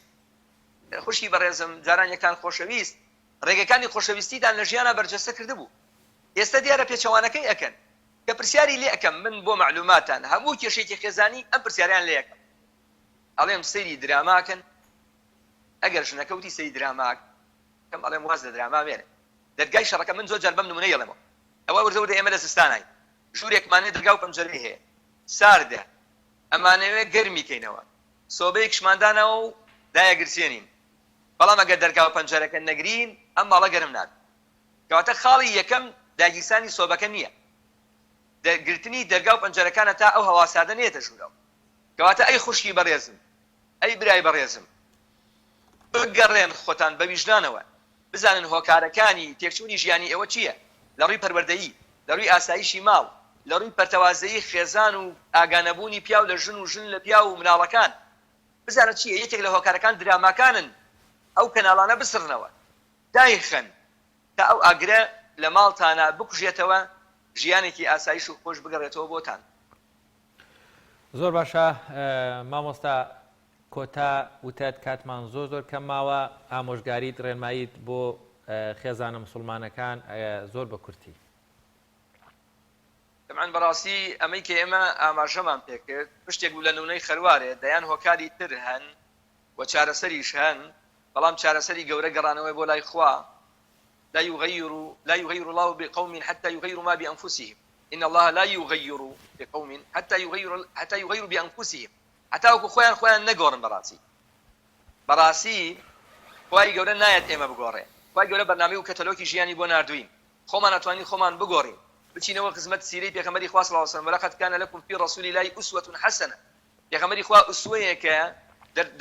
خوشکی بەڕێزم جاران یەکان خۆشەویست، ڕێگەکانی خۆشەویستیدان لە ژیانە بەرجەستە کردبوو. ئێستا دیارە پێچەوانەکەی ئەکەن کە پرسیاری لێ ئەەکەم من بۆ معلوماتان هەموو کێشێکی خێزانی ئەم پرسیاریان لێ ئەەکەم. ئەڵێم سەیری دراماکەن، ئەگەر ژنەکەوتی سەیری دراماک کەم ئەڵێم واز لە دراما مێنێ. دەرگای شەڕەکە من زۆر جار بەم نمونەی ئەڵێمەوە. ئەوە وردە ئێمە لە سستانای ژوورێکمانێ دەرگا و پەنجەرەی هەیە، ساردە، ئەمانەوێ گەرمی کەینەوە، سۆبەی کشماندانەوە و دایەگرسێنین. بەڵام ئەگەر دەرگا و پەنجەرەکە نەگرین ئەم ماڵە گەرم نابێت. کەواتە خاڵی یەکەم داگیرسانی سۆبەکە نییە، گرتنی دەرگا و پەنجەرەکانە تا ئەو هەواسادە نێتە ژوورەوە. کەواتە ئەی خوشکی بەڕێزم، ئەی برای بەڕێزم، بگەڕێن خۆتان بە ویژدانەوە، بزانن هۆکارەکانی تێکچوونی ژیانی ئێوە چییە لە ڕووی پەروەردەیی، لە ڕووی ئاسایشی ماڵ، لە ڕووی پەرتەوازەیی خێزان و ئاگانەبوونی پیا و لە ژن و ژن لە پیا و مناڵەکان. بزانە چییە؟ یەکێک لە هۆکارەکان دراماکانن. ئەو کەناڵانە بسڕنەوە، دایخەن تا ئەو ئاگرە لە ماڵتانە بکوژێتەوە، ژیانێکی ئاسایش و خۆش بگەڕێتەوە بۆتان. زۆر باشە مامۆستا، کۆتا وتات کاتمان زۆر کەم ماوە ئامۆژگاریت ڕێنماییت بۆ خێزانە مسلمانەکان زۆر بە کورتی. طبعاً بەڕاستی ئەمەی کە ئێمە ئاماژەمان پێکرد پشتێک بوو لە نمونەی خەروارێ دەیان هۆکاری تر هەن و چارەسەریش هەن، بەڵام چارەسەری گەورە گەڕانەوەی بۆ لای خوا لا يغير الله بقوم حتى يغيروا ما بأنفسهم إن الله لا يغير بقوم حتى يغيروا بأنفسهم حتى وەکو خۆیان نەگۆڕن بەڕاستی خوای گەورە نایەت ئێمە بگۆڕێ، خوای گەورە بەرنامەی و کەتەلۆکی ژیانی بۆ ناردوین، خۆمان ناتوانین خۆمان بگۆڕین بچینەوە خزمەت سیرەی پێغەمبەری خوا صلی الله علیه و سلم ولقد كان لكم في رسول الله أسوة حسنة. پێغەمبەری خوا ئوسوەیەکە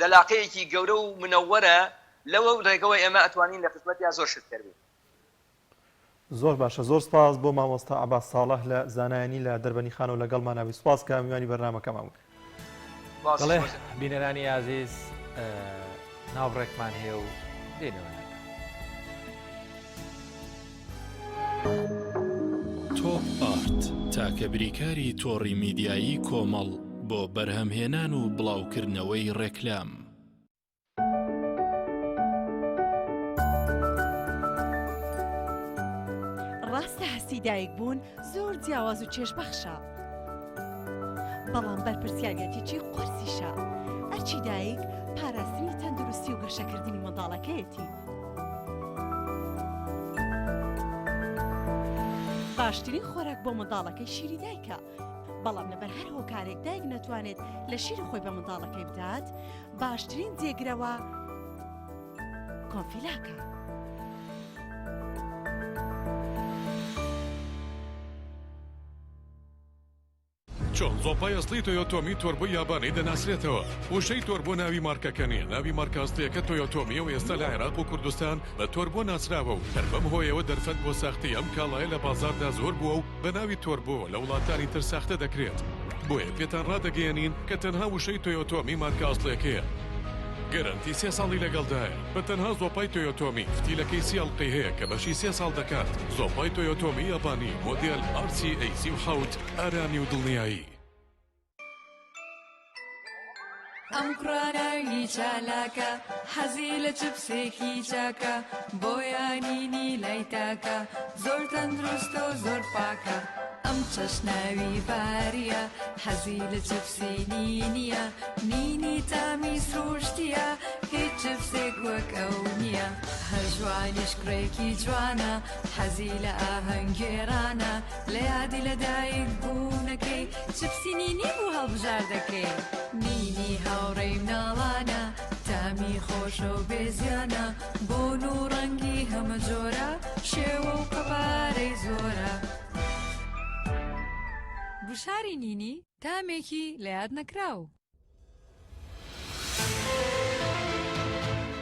دەلاقەیەکی گەورە و منەوەرە لەوە ڕێگەوەی ئێمە ئەتوانین لە خزمەتیان زۆر شتکەر بین. زۆر باشە، زۆر سپاس بۆ مامۆستا عەباس ساڵح لە زانایانی لە دەربەنی خانەوە لەگەڵمانەوی. سپاس کە میوانی بەرنامەکەمان بوو. بەڵێ بینەرانی عەزیز ناوڕێکمان هەیە و دێنەوە. تۆپ ئارت تاکە بریکاری تۆڕی میدیایی کۆمەڵ بۆ بەرهەمهێنان و بڵاوکردنەوەی ڕێکلام. ڕاستە هەستی دایک بوون زۆر جیاواز و چێژبەخشە، بەڵام بەرپرسیارەتێکی قورسیشە. ئەرچی دایک پاراستنی تەندروستی و گەشەکردنی منداڵەکەیەتی. باشترین خۆراک بۆ منداڵەکەی شیری دایکە، بەڵام لەبەر هەر هۆکارێک دایک نەتوانێت لە شیری خۆی بە منداڵەکەی بدات، باشترین جێگرەوە کۆنفیلاکە. چۆن زۆپای ئەسڵی تۆیۆتۆمی تۆربۆ یابانەی دەناسرێتەوە. وشەی تۆربۆ ناوی مارکەکە نیە، ناوی مارکە ئەسڵیەکە تۆیۆتۆمیە و ئێستا لە عێراق و کوردستان بە تۆربۆ ناسراوە و هەربەم هۆیەوە دەرفەت بۆ ساختی ئەم کاڵایە لە بازاردا زۆر بووە و بە ناوی تۆربۆ لە وڵاتانی تر ساختە دەکرێت. بۆیە پێتان ڕادەگەیەنین کە تەنها وشەی تۆیۆتۆمی مارکە ئەسڵیەکەیە. گەرانتی 3 ساڵی لەگەڵدایە. بە تەنها زۆپای تۆیۆتۆمی فتیلەکەی 30 ئەڵقەی هەیە کە بەشی 3 ساڵ دەکات. زۆپای تۆیۆتۆمی یابانی مۆدێل RC37 ئارانی و دڵنیایی. ئەم کوڕاناوی چالاکە حەزی لە چپسێکی چاکە بۆیانینی لای تاکە زۆر تەندروستە و زۆر پاکە. ئەم چەشناوی باریە حەزی لە چپسی نینیە نینی تامی سروشتیە هیچ چپسێک وەک ئەو نییە. هەر جوانیش کوڕێکی جوانە حەزی لە ئاهەنگێرانە لە یادی لەدایک بوونەکەی چپسی نینی بوو هەڵبژار دەکەی. نینی هاوڕێی مناڵانە تامی خۆشە و بێزیانە بۆن و ڕەنگی هەمە جۆرە شێوە و قەپارەی زۆرە. گوشاری نینی تامێکی لە یاد نەکراو.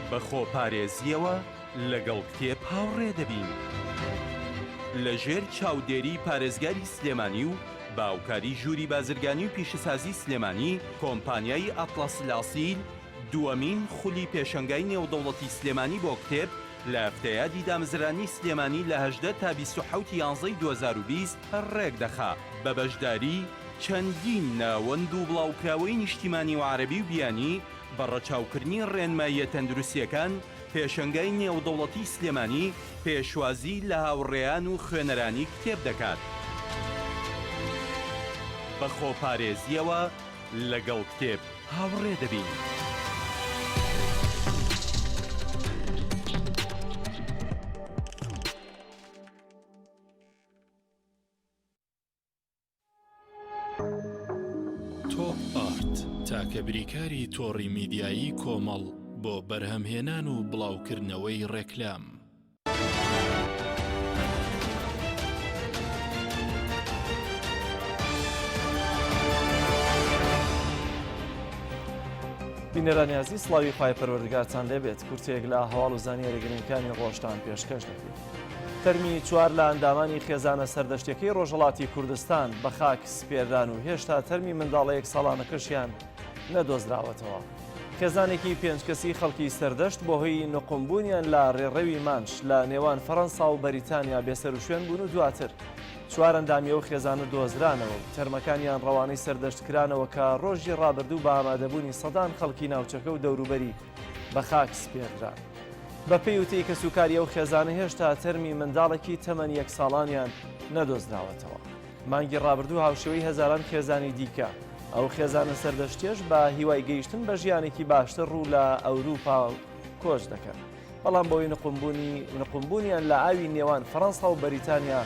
بە خۆپارێزیەوە لەگەڵ کتێب هاوڕێ دەبین. لەژێر چاودێری پارێزگاری سلێمانی و باوکاری ژووری بازرگانی و پیشەسازی سلێمانی کۆمپانیای ئەتڵەس لاسیل دووەمین خولی پێشەنگای نێودەوڵەتی سلێمانی بۆ کتێب لە هەفتەیادی دامزرانی سلێمانی لە 18 تا 27 یانزەی 2020 ڕێک دەخا بە بەشداری چەندین ناوەند و بڵاوکراوەی نیشتیمانی و عەرەبی و بیانی بە ڕەچاوکردنی ڕێنماییە تەندروستیەکان پێشەنگای نێودەوڵەتی سلێمانی پێشوازی لە هاوڕێیان و خوێنەرانی کتێب دەکات. بە خۆپارێزیەوە لەگەڵ کتێب هاوڕێ دەبین. تۆپ ئارت تاکە بریکاری تۆڕی میدیایی کۆمەڵ بۆ بەرهەمهێنان و بڵاوکردنەوەی ڕێکلام. بینەرانی عەزیز سڵاوی خوای پەروەردگارتان لێبێت. کورتێک لە هەواڵ و زانیاری گرنگەکانی ڕۆژتان پێشکەش دەکرێت. تەرمی 4 لە ئەندامانی خێزانە سەردەشتەکەی ڕۆژهەڵاتی کوردستان بە خاک سپێردان و هێشتا تەرمی منداڵەیەک ساڵانەکەشیان نەدۆزراوەتەوە. خێزانێکی 5 کەسی خەڵکی سەردەشت بۆ هۆی نقمبوونیان لە ڕێڕەوی مانش لە نێوان فەڕەنسا و بەریتانیا بێسەر و شوێن بوون و دواتر چوار ئەندامیە و خێزانە دۆزرانەوە و تەرمەکانیان ڕەوانەی سەردەشتکرانەوە کە ڕۆژی ڕابردوو بە ئامادەبوونی سەدان خەڵکی ناوچەکە و دەوروبەری بە خاک سپێردران. بە پێی وتەی کە سوکاری ئەو خێزانە هێشتا تەرمی منداڵێکی تەمەن 1 ساڵانیان نەدۆزراوەتەوە. مانگی ڕابردوو هاوشێوەی هەزاران خێزانی دیکە ئەو خێزانە سەردەشتێش بە هیوای گەیشتن بە ژیانێکی باشتر ڕوو لە ئەوروپا کۆچ دەکەن. بەڵام بۆی نقمبوونیان لە ئاوی نێوان فەڕەنسا و بەریتانیا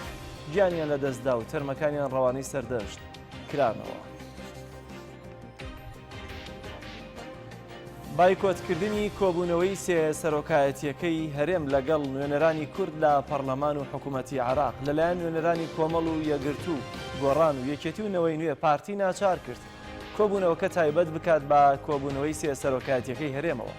گیانیان لە دەستدا و تەرمەکانیان ڕەوانەی سەردەشت کرانەوە. بایکۆتکردنی کۆبوونەوەی سێ سەرۆکایەتیەکەی هەرێم لەگەڵ نوێنەرانی کورد لە پەرلەمان و حکوومەتی عێراق لەلایەن نوێنەرانی کۆمەڵ و یەگرتوو گۆڕان و یەکێتی و نەوەی نوێ پارتی ناچار کرد کۆبوونەوەکە تایبەت بکات بە کۆبوونەوەی سێ سەرۆکایەتیەکەی هەرێمەوە.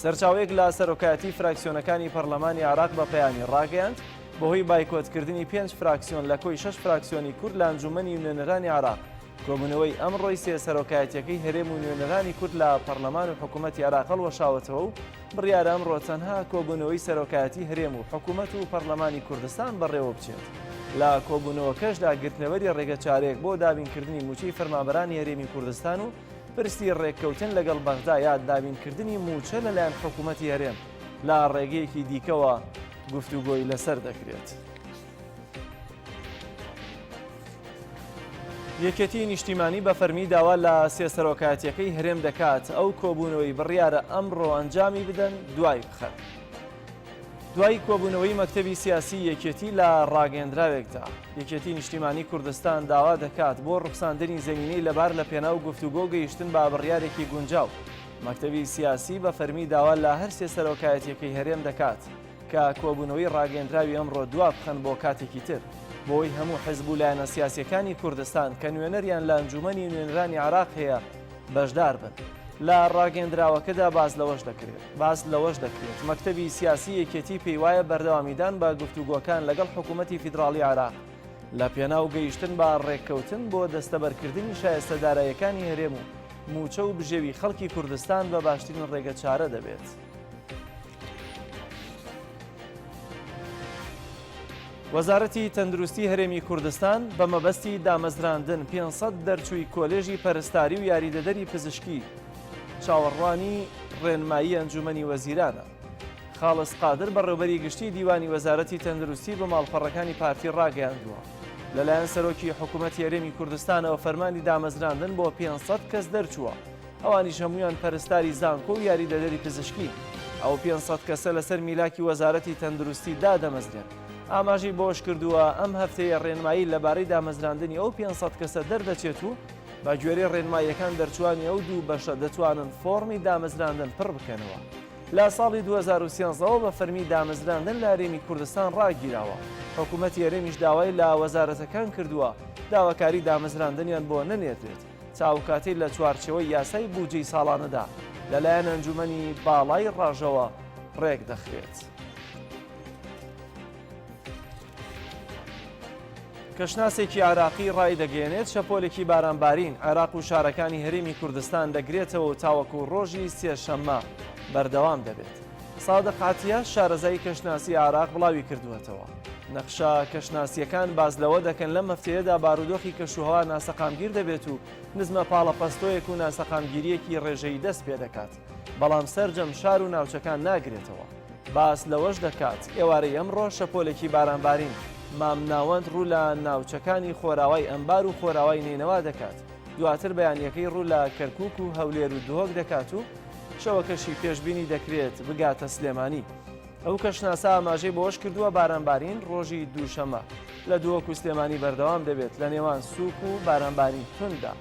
سەرچاوەیەک لە سەرۆکایەتی فراکسیۆنەکانی پەرلەمانی عێراق بە پەیامی ڕاگەیاند بەهۆی بایکۆتکردنی 5 فراکسیۆن لە کۆی 6 فراکسیۆنی کورد لە ئەنجومەنی نوێنەرانی عێراق کۆبوونەوەی ئەمڕۆی سێ سەرۆکایەتیەکەی هەرێم و نوێنەرانی کورد لە پەرلەمان و حکوومەتی عێراق هەڵوەشاوەتەوە و بڕیارە ئەمڕۆ تەنها کۆبوونەوەی سەرۆکایەتی هەرێم و حکوومەت و پەرلەمانی کوردستان بەڕێوە بچێت. لە کۆبوونەوەکەشدا گرتنەوەری ڕێگە چارەیەک بۆ دابینکردنی موچەی فەرمانبەرانی هەرێمی کوردستان و پرسی ڕێککەوتن لەگەڵ بەغدا یا دابینکردنی موچە لەلایەن حکوومەتی هەرێم لە ڕێگەیەکی دیکەوە گفتوگۆی لەسەر دەکرێت. یەکێتی نیشتیمانی بە فەرمی داوا لە سێ سەرۆکایەتیەکەی هەرێم دەکات ئەو کۆبوونەوەی بڕیارە ئەمڕۆ ئەنجامی بدەن دوای بخەن. دوای کۆبوونەوەی مەکتەبی سیاسی یەکێتی لە ڕاگەندراوێکدا یەکێتی نیشتیمانی کوردستان داوا دەکات بۆ ڕوخساندنی زەمینەی لەبار لە پێناو گفتوگۆ گەیشتن بە بڕیارێکی گونجاو. مەکتەبی سیاسی بە فەرمی داوا لە هەر سێ سەرۆکایەتیەکەی هەرێم دەکات کە کۆبوونەوەی ڕاگەندراوی ئەمڕۆ دوا بخەن بۆ کاتێکی تر بۆی هەموو حیزب و لایەنە سیاسیەکانی کوردستان کە نوێنەریان لە ئەنجومەنی نوێنەرانی عێراق هەیە بەشدار بن. لە ڕاگەندراوەکەدا باس لەوەش دەکرێت مەکتەبی سیاسی یەکێتی پێی وایە بەردەوامیدان بە گفتوگۆکان لەگەڵ حکوومەتی فیدراڵی عێراق لە پێناو گەیشتن بە ڕێککەوتن بۆ دەستەبەرکردنی شایستەداراییەکانی هەرێم و موچە و بژێوی خەڵکی کوردستان بە باشترین ڕێگە چارە دەبێت. وەزارەتی تەندروستی هەرێمی کوردستان بە مەبەستی دامەزراندن 500 دەرچووی کۆلێژی پەرستاری و یاریدەدەری پزیشکی چاوەڕوانی ڕێنمایی ئەنجومەنی وەزیرانە. خاڵس قادر بەڕێوەبەری گشتی دیوانی وەزارەتی تەندروستی بە ماڵپەڕەکانی پارتی ڕاگەیاندووە لەلایەن سەرۆکی حکوومەتی هەرێمی کوردستانەوە فەرمانی دامەزراندن بۆ 500 کەس دەرچووە ئەوانیش هەمویان پەرستاری زانکۆ و یاریدەدەری پزیشکی. ئەو 500 کەسە لەسەر میلاکی وەزارەتی تەندروستی دادەمەزرێن. ئاماژی بۆش کردووە ئەم هەفتەیە ڕێنمایی لەبارەی دامەزراندنی ئەو 500 کەسە دەردەچێت و بە گوێرەی ڕێنماییەکان دەرچوانی ئەو دوو بەشە دەتوانن فۆرمی دامەزراندن پڕ بکەنەوە. لە ساڵی 2013ەوە بە فەرمی دامەزراندن لە هەرێمی کوردستان ڕاگیراوە. حکوومەتی هەرێمیش داوای لە وەزارەتەکان کردووە داواکاری دامەزراندنیان بۆ نەنێترێت چاوکاتی لە چوارچەوەی یاسای بودجەی ساڵانەدا لەلایەن ئەنجومەنی باڵای ڕاژەوە ڕێک دەخرێت. کەشناسێکی عێراقی ڕای دەگەێنێت شەپۆلێکی بارانبارین عێراق و شارەکانی هەرێمی کوردستان دەگرێتەوە و تاوەکو ڕۆژی سێشەممە بەردەوام دەبێت. سادق عاتیە شارەزای کەشناسی عێراق بڵاوی کردووەتەوە. نەخشە کەشناسیەکان باز لەوە دەکەن لەم هەفتەیەدا بارودۆخی کەشوهەوا ناسەقامگیر دەبێت و نزمە پاڵەپەستۆیەک و ناسەقامگیریەکی ڕێژەی دەست پێ دەکات بەڵام سەرجەم شار و ناوچەکان ناگرێتەوە. باس لەوەش دەکات ئێوارەی ئەمڕۆ شەپۆلێکی بارانبارین مامناوەند ڕوو لە ناوچەکانی خۆراوای ئەمبار و خۆراوای نینەوە دەکات. دواتر بەیانیەکەی ڕوو لە کەرکووک و هەولێر و دهۆک دەکات و شەوەکەشی پێشبینی دەکرێت بگاتە سلێمانی. ئەو کەشناسا ئاماژەی بۆش کردووە بارانبارین ڕۆژی دووشەمە لە دهۆک و سلێمانی بەردەوام دەبێت لە نێوان سووک و بارانبارین توندا.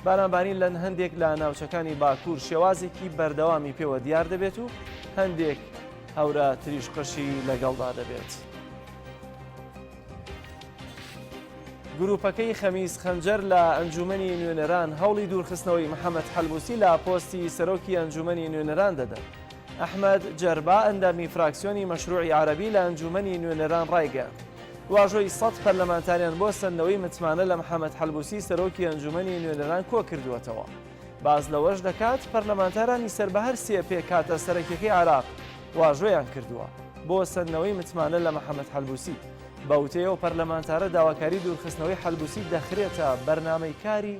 بارانبارین لە هەندێک لە ناوچەکانی باکوور شێوازێکی بەردەوامی پێوە دیار دەبێت و هەندێک هەورە تریشقەشی لەگەڵدا دەبێت. گروپەکەی خەمیس خەنجەر لە ئەنجومەنی نوێنەران هەوڵی دوورخستنەوەی محەممەد حەلبوسی لە پۆستی سەرۆکی ئەنجومەنی نوێنەران دەدەن. ئەحمەد جەربا ئەندامی فراکسیۆنی مەشروعی عەرەبی لە ئەنجومەنی نوێنەران ڕایگەیاند. واژۆی 100 پەرلەمانتاریان بۆ سندنەوەی متمانە لە محەممەد حەلبوسی سەرۆکی ئەنجومەنی نوێنەران کۆ کردووەتەوە. باز لەوەش دەکات پەرلەمانتارانی سەر بە هەر سێ پێ کاتە سەرەکیەکەی عێراق واژۆیان کردووە بۆ سندنەوەی متمانە لە محەممەد حەلبوسی. بەوتەیەوە پەرلەمانتارە داواکاری دوورخستنەوەی حەلبوسی دەخرێتە بەرنامەی کاری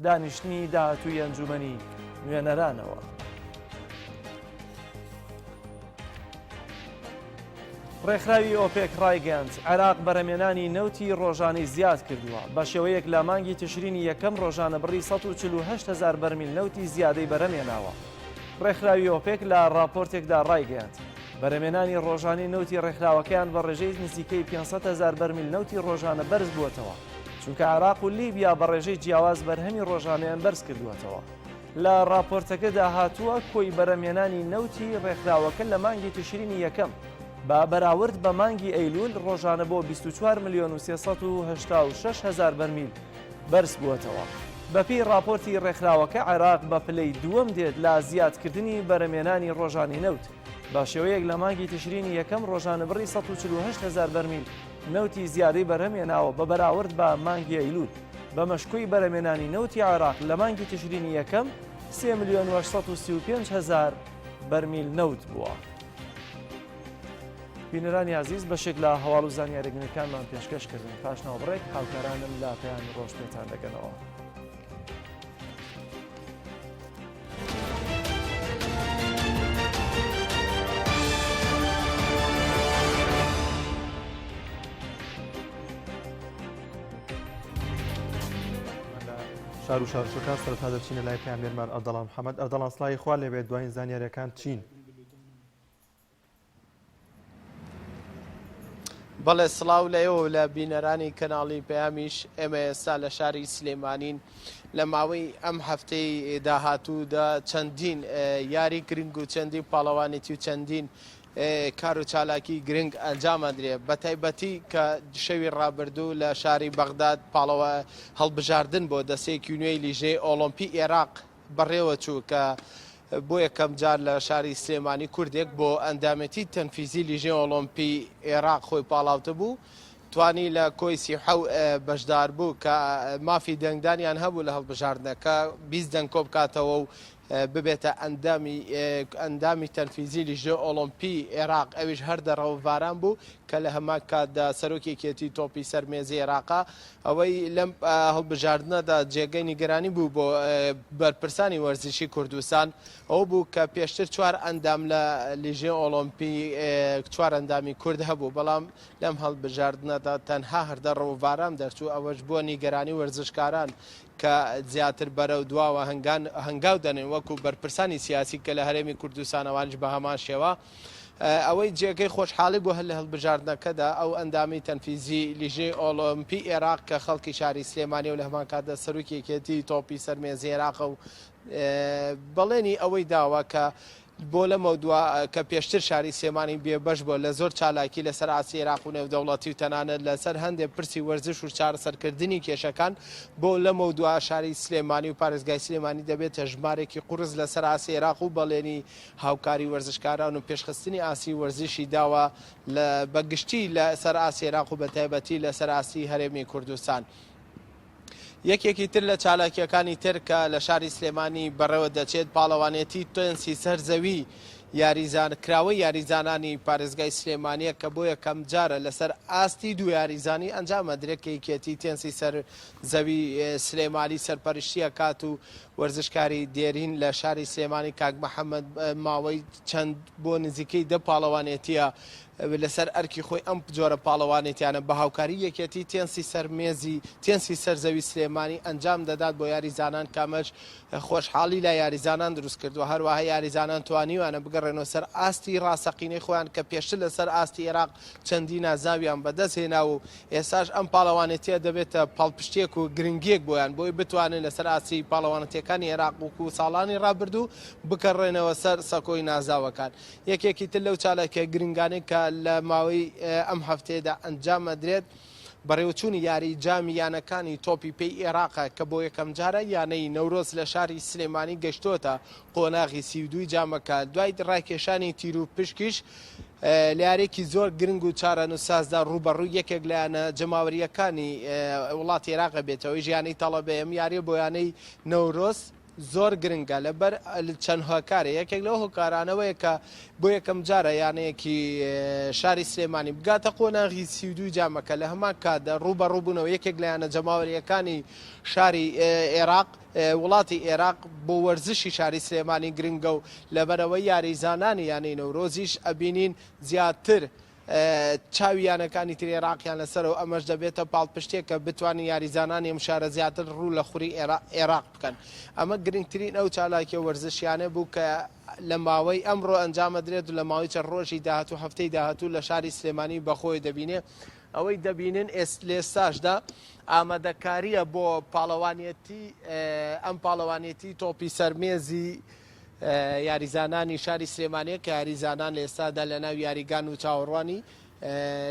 دانیشتنی داهاتووی ئەنجومەنی نوێنەرانەوە. ڕێکخراوی ئۆپێک ڕایگەاند عێراق بەرهەمێنانی نەوتی ڕۆژانەی زیاد کردووە بە شێوەیەک لە مانگی تشرینی یەکەم ڕۆژانە بڕی 148,000 بەرمیل نەوتی زیادەی بەرهەمێناوە. ڕێکخراوی ئۆپێک لە راپۆرتێکدا ڕایگەاند بەرهەمێنانی ڕۆژانەی نەوتی ڕێکخراوەکەیان بە ڕێژەی نزیکەی 500,000 بەرمیل نەوتی ڕۆژانە بەرز بووەتەوە چونکە عێراق و لیبیا بە ڕێژەی جیاواز بەرهەمی ڕۆژانەیان بەرز کردووەتەوە. لە راپۆرتەکەدا هاتووە کۆی بەرهەمێنانی نەوتی ڕێکخراوەکە لە مانگی تشرینی یەکەم با بەراورد بە مانگی ئەیلول ڕۆژانە بۆ 24,386,000 بەرمیل بەرز بووەتەوە. بەپی راپۆرتی ڕێکخراوەکە عێراق بە پلەی دووەم دێت لە زیادکردنی بەرهەمێنانی ڕۆژانی نەوت با شێوەیەک لە مانگی تشرینی یەکەم ڕۆژانە بڕی 148,000 بەرمیل نەوتی زیادەی بەرهەمێناوە بە بەراورد بە مانگی ئەیلول بە مەشکوی بەرهەمێنانی نەوتی عێراق لە مانگی تشرینی یەکەم 3,835,000 بەرمیل نەوت بووە. بینەرانی عزیز بەشێک لە هەواڵ و زانیاریگرنەکانمان پێشکەشکردن پاشنەوە بڕێک هاوکارانم لا پەیامی ڕۆژ پێتان دەگەنەوە. شار و شارچەکان سەرەتا دەچینە لای پەیامبەرمان ئەردەڵان محەممەد ئەردەڵان سڵای خوا لێبێت دوایین زانیاریەکان چین. بەڵێ سڵاو لەیەوە لە بینەرانی کەناڵی پەیامیش ئێمە ئێستا لە شاری سلێمانین لە ماوەی ئەم هەفتەی داهاتوودا چەندین یاری گرنگ و چەندین پاڵەوانێتی و چەندین کار و چالاکی گرنگ ئەنجامەدرێ بە تایبەتی کە شەوی ڕابردوو لە شاری بەغداد پاڵەوە هەڵبژاردن بۆ دەسێکی نوێی لیژەی ئۆلۆمپی عێراق بەڕێوە چوو کە بۆ یەکەم جار لە شاری سلێمانی کوردێک بۆ ئەندامەتی تەنفیزی لیژێ ئۆلۆمپی عێراق خۆی پاڵاوتە بوو توانی لە کۆی 37 بەشدار بوو کە مافی دەنگدانیان هەبوو لە هەڵبژاردنەکە 20 دەنگ کۆ بکاتەوە و ببێتە ئەندامی تەنفیزی لیژێ ئۆلۆمپی عێراق ئەویش هەر دەڕەوەڤاران بوو کە لە هەمان کاتدا سەرۆکێکێتی تۆپی سەرمێزی عێراقا ئەوەی لەم هەڵبژاردنەدا جێگەی نیگەرانی بوو بۆ بەرپرسانی وەرزشی کوردستان ئەو بوو کە پێشتر 4 ئەندام لە لیژێ ئۆلۆمپی 4 ئەندامی کورد هەبوو بەڵام لەم هەڵبژاردنەدا تەنها هەردە ڕەوەڤاران دەرچوو ئەوەش بۆ نیگەرانی وەرزشکاران کە زیاتر بەرەو دواوە هەنگاو دەنێن وەکو بەرپرسانی سیاسی کە لە هەرێمی کوردستانەوانش بە هەمان شێوە ئەوەی جێگەی خۆشحاڵی بۆ هەر لە هەڵبژاردنەکەدا ئەو ئەندامی تەنفیزی لیژێ ئۆلۆمپی عێراق کە خەڵکی شاری سلێمانی و لە هەمان کاتدا سەرۆکێکێتی تۆپی سەرمێزی عێراق و بەڵێنی ئەوەی داوە کە بۆ لە مەودووە کە پێشتر شاری سلێمانی بێبەش بۆ لە زۆر چالاکی لەسەر ئاسی عێراق و نێودەوڵەتی و تەنانەت لەسەر هەندێک پرسی وەرزش و چارەسەرکردنی کێشەکان بۆ لە مەودووە شاری سلێمانی و پارێزگای سلێمانی دەبێتە ژمارێکی قورس لەسەر ئاسی عێراق و بەڵێنی هاوکاری وەرزشکاران و پێشخستنی ئاسی وەرزشی داوە بەگشتی لەسەر ئاسی عێراق و بەتایبەتی لەسەر ئاسی هەرێمی کوردستان. یەکێکی تر لە چالاکیەکانی تر کە لە شاری سلێمانی بەڕێوە دەچێت پاڵەوانێتی تۆنسی سەرزەوی کراوەی یاریزانانی پارێزگای سلێمانیە کە بۆ یەکەم جارە لەسەر ئاستی دوو یاریزانی ئەنجامە درێکێکێتی تێنسی سەرزەوی سلێمانی سەرپەرشتیە کات و وەرزشکاری دێرین لە شاری سلێمانی کاک محەممەد ماوەی چەند بۆ نزیکەی 10 پاڵەوانێتیە لەسەر ئەرکی خۆی ئەم جۆرە پاڵەوانێتیانە بە هاوکاری یەکێتی تێنسی سەرزەوی سلێمانی ئەنجام دەدات بۆ یاریزانان کامەش خۆشحاڵی لە یاریزانان دروست کردووە هەروەها یاریزانان توانیوانە بگەڕێنەوە سەر ئاستی ڕاستەقینەی خۆیان کە پێشتر لەسەر ئاستی عێراق چەندی نازاویان بەدەست هێنا و ئێستاش ئەم پاڵەوانێتیە دەبێتە پاڵپشتێک و گرنگیەک بۆیان بۆی بتوانن لەسەر ئاستی پاڵەوانەتیەکانی عێراق و ساڵانی ڕابردوو بکەڕێنەوە سەر سەکۆی نازاوەکان. یەکێکی تر لەو چالاکیە گرنگانەی کە لە ماوەی ئەم هەفتەیەدا ئەنجامەدرێت بەڕێوەچوونی یاری جامیانەکانی تۆپی پێی عێراقە کە بۆ یەکەم جارە یانەی نەورۆز لە شاری سلێمانی گەشتۆتە قۆناغی 32 جامەکە دوای ڕاکێشانی تیر و پشکیش لارێکی زۆر گرنگ و چارەنووسازدا ڕوبەڕووی یەکێک لایەنە جەماوەریەکانی وڵاتی عێراق بێتەوەی ژیانی تەڵەبەیەم یاری بۆیانەی نەورۆز زۆر گرنگە لەبەر چەند هۆکارە یەکێک لەو هۆکارانەوەیە کە بۆ یەکەم جارە یانەیەکی شاری سلێمانی بگاتە قۆناغی 32 جامەکە لە هەمان کاتدا ڕوو بە ڕووبوونەوە یەکێک لەیانە جەماوەریەکانی شاری عێراق وڵاتی عێراق بۆ وەرزشی شاری سلێمانی گرنگە و لەبەرەوەی یاریزانانی یانەی نەورۆزیش ئەبینین زیاتر چاویانەکانی تری عێراقیان لەسەرەوە ئەمەش دەبێتە پاڵپشتێک کە بتوانین یاریزانانی ئەم شارە زیاتر ڕوو لە خوری عێراق بکەن ئەمە گرنگترین ئەو چالاکیە وەرزشیانە بوو کە لە ماوەی ئەمڕۆ ئەنجامەدرێت و لە ماوەی چەند ڕۆژی داهاتوو هەفتەی داهاتوو لە شاری سلێمانی بەخۆی دەبینێ ئەوەی دەبینن لێستاشدا ئامادەکاریە بۆ پاڵەوانێتی ئەم پاڵەوانێتی تۆپی سەرمێزی یاریزانانی شاری سلێمانیە کە یاریزانان لە ئێستادا لە ناو یاریگان و چاوەڕوانی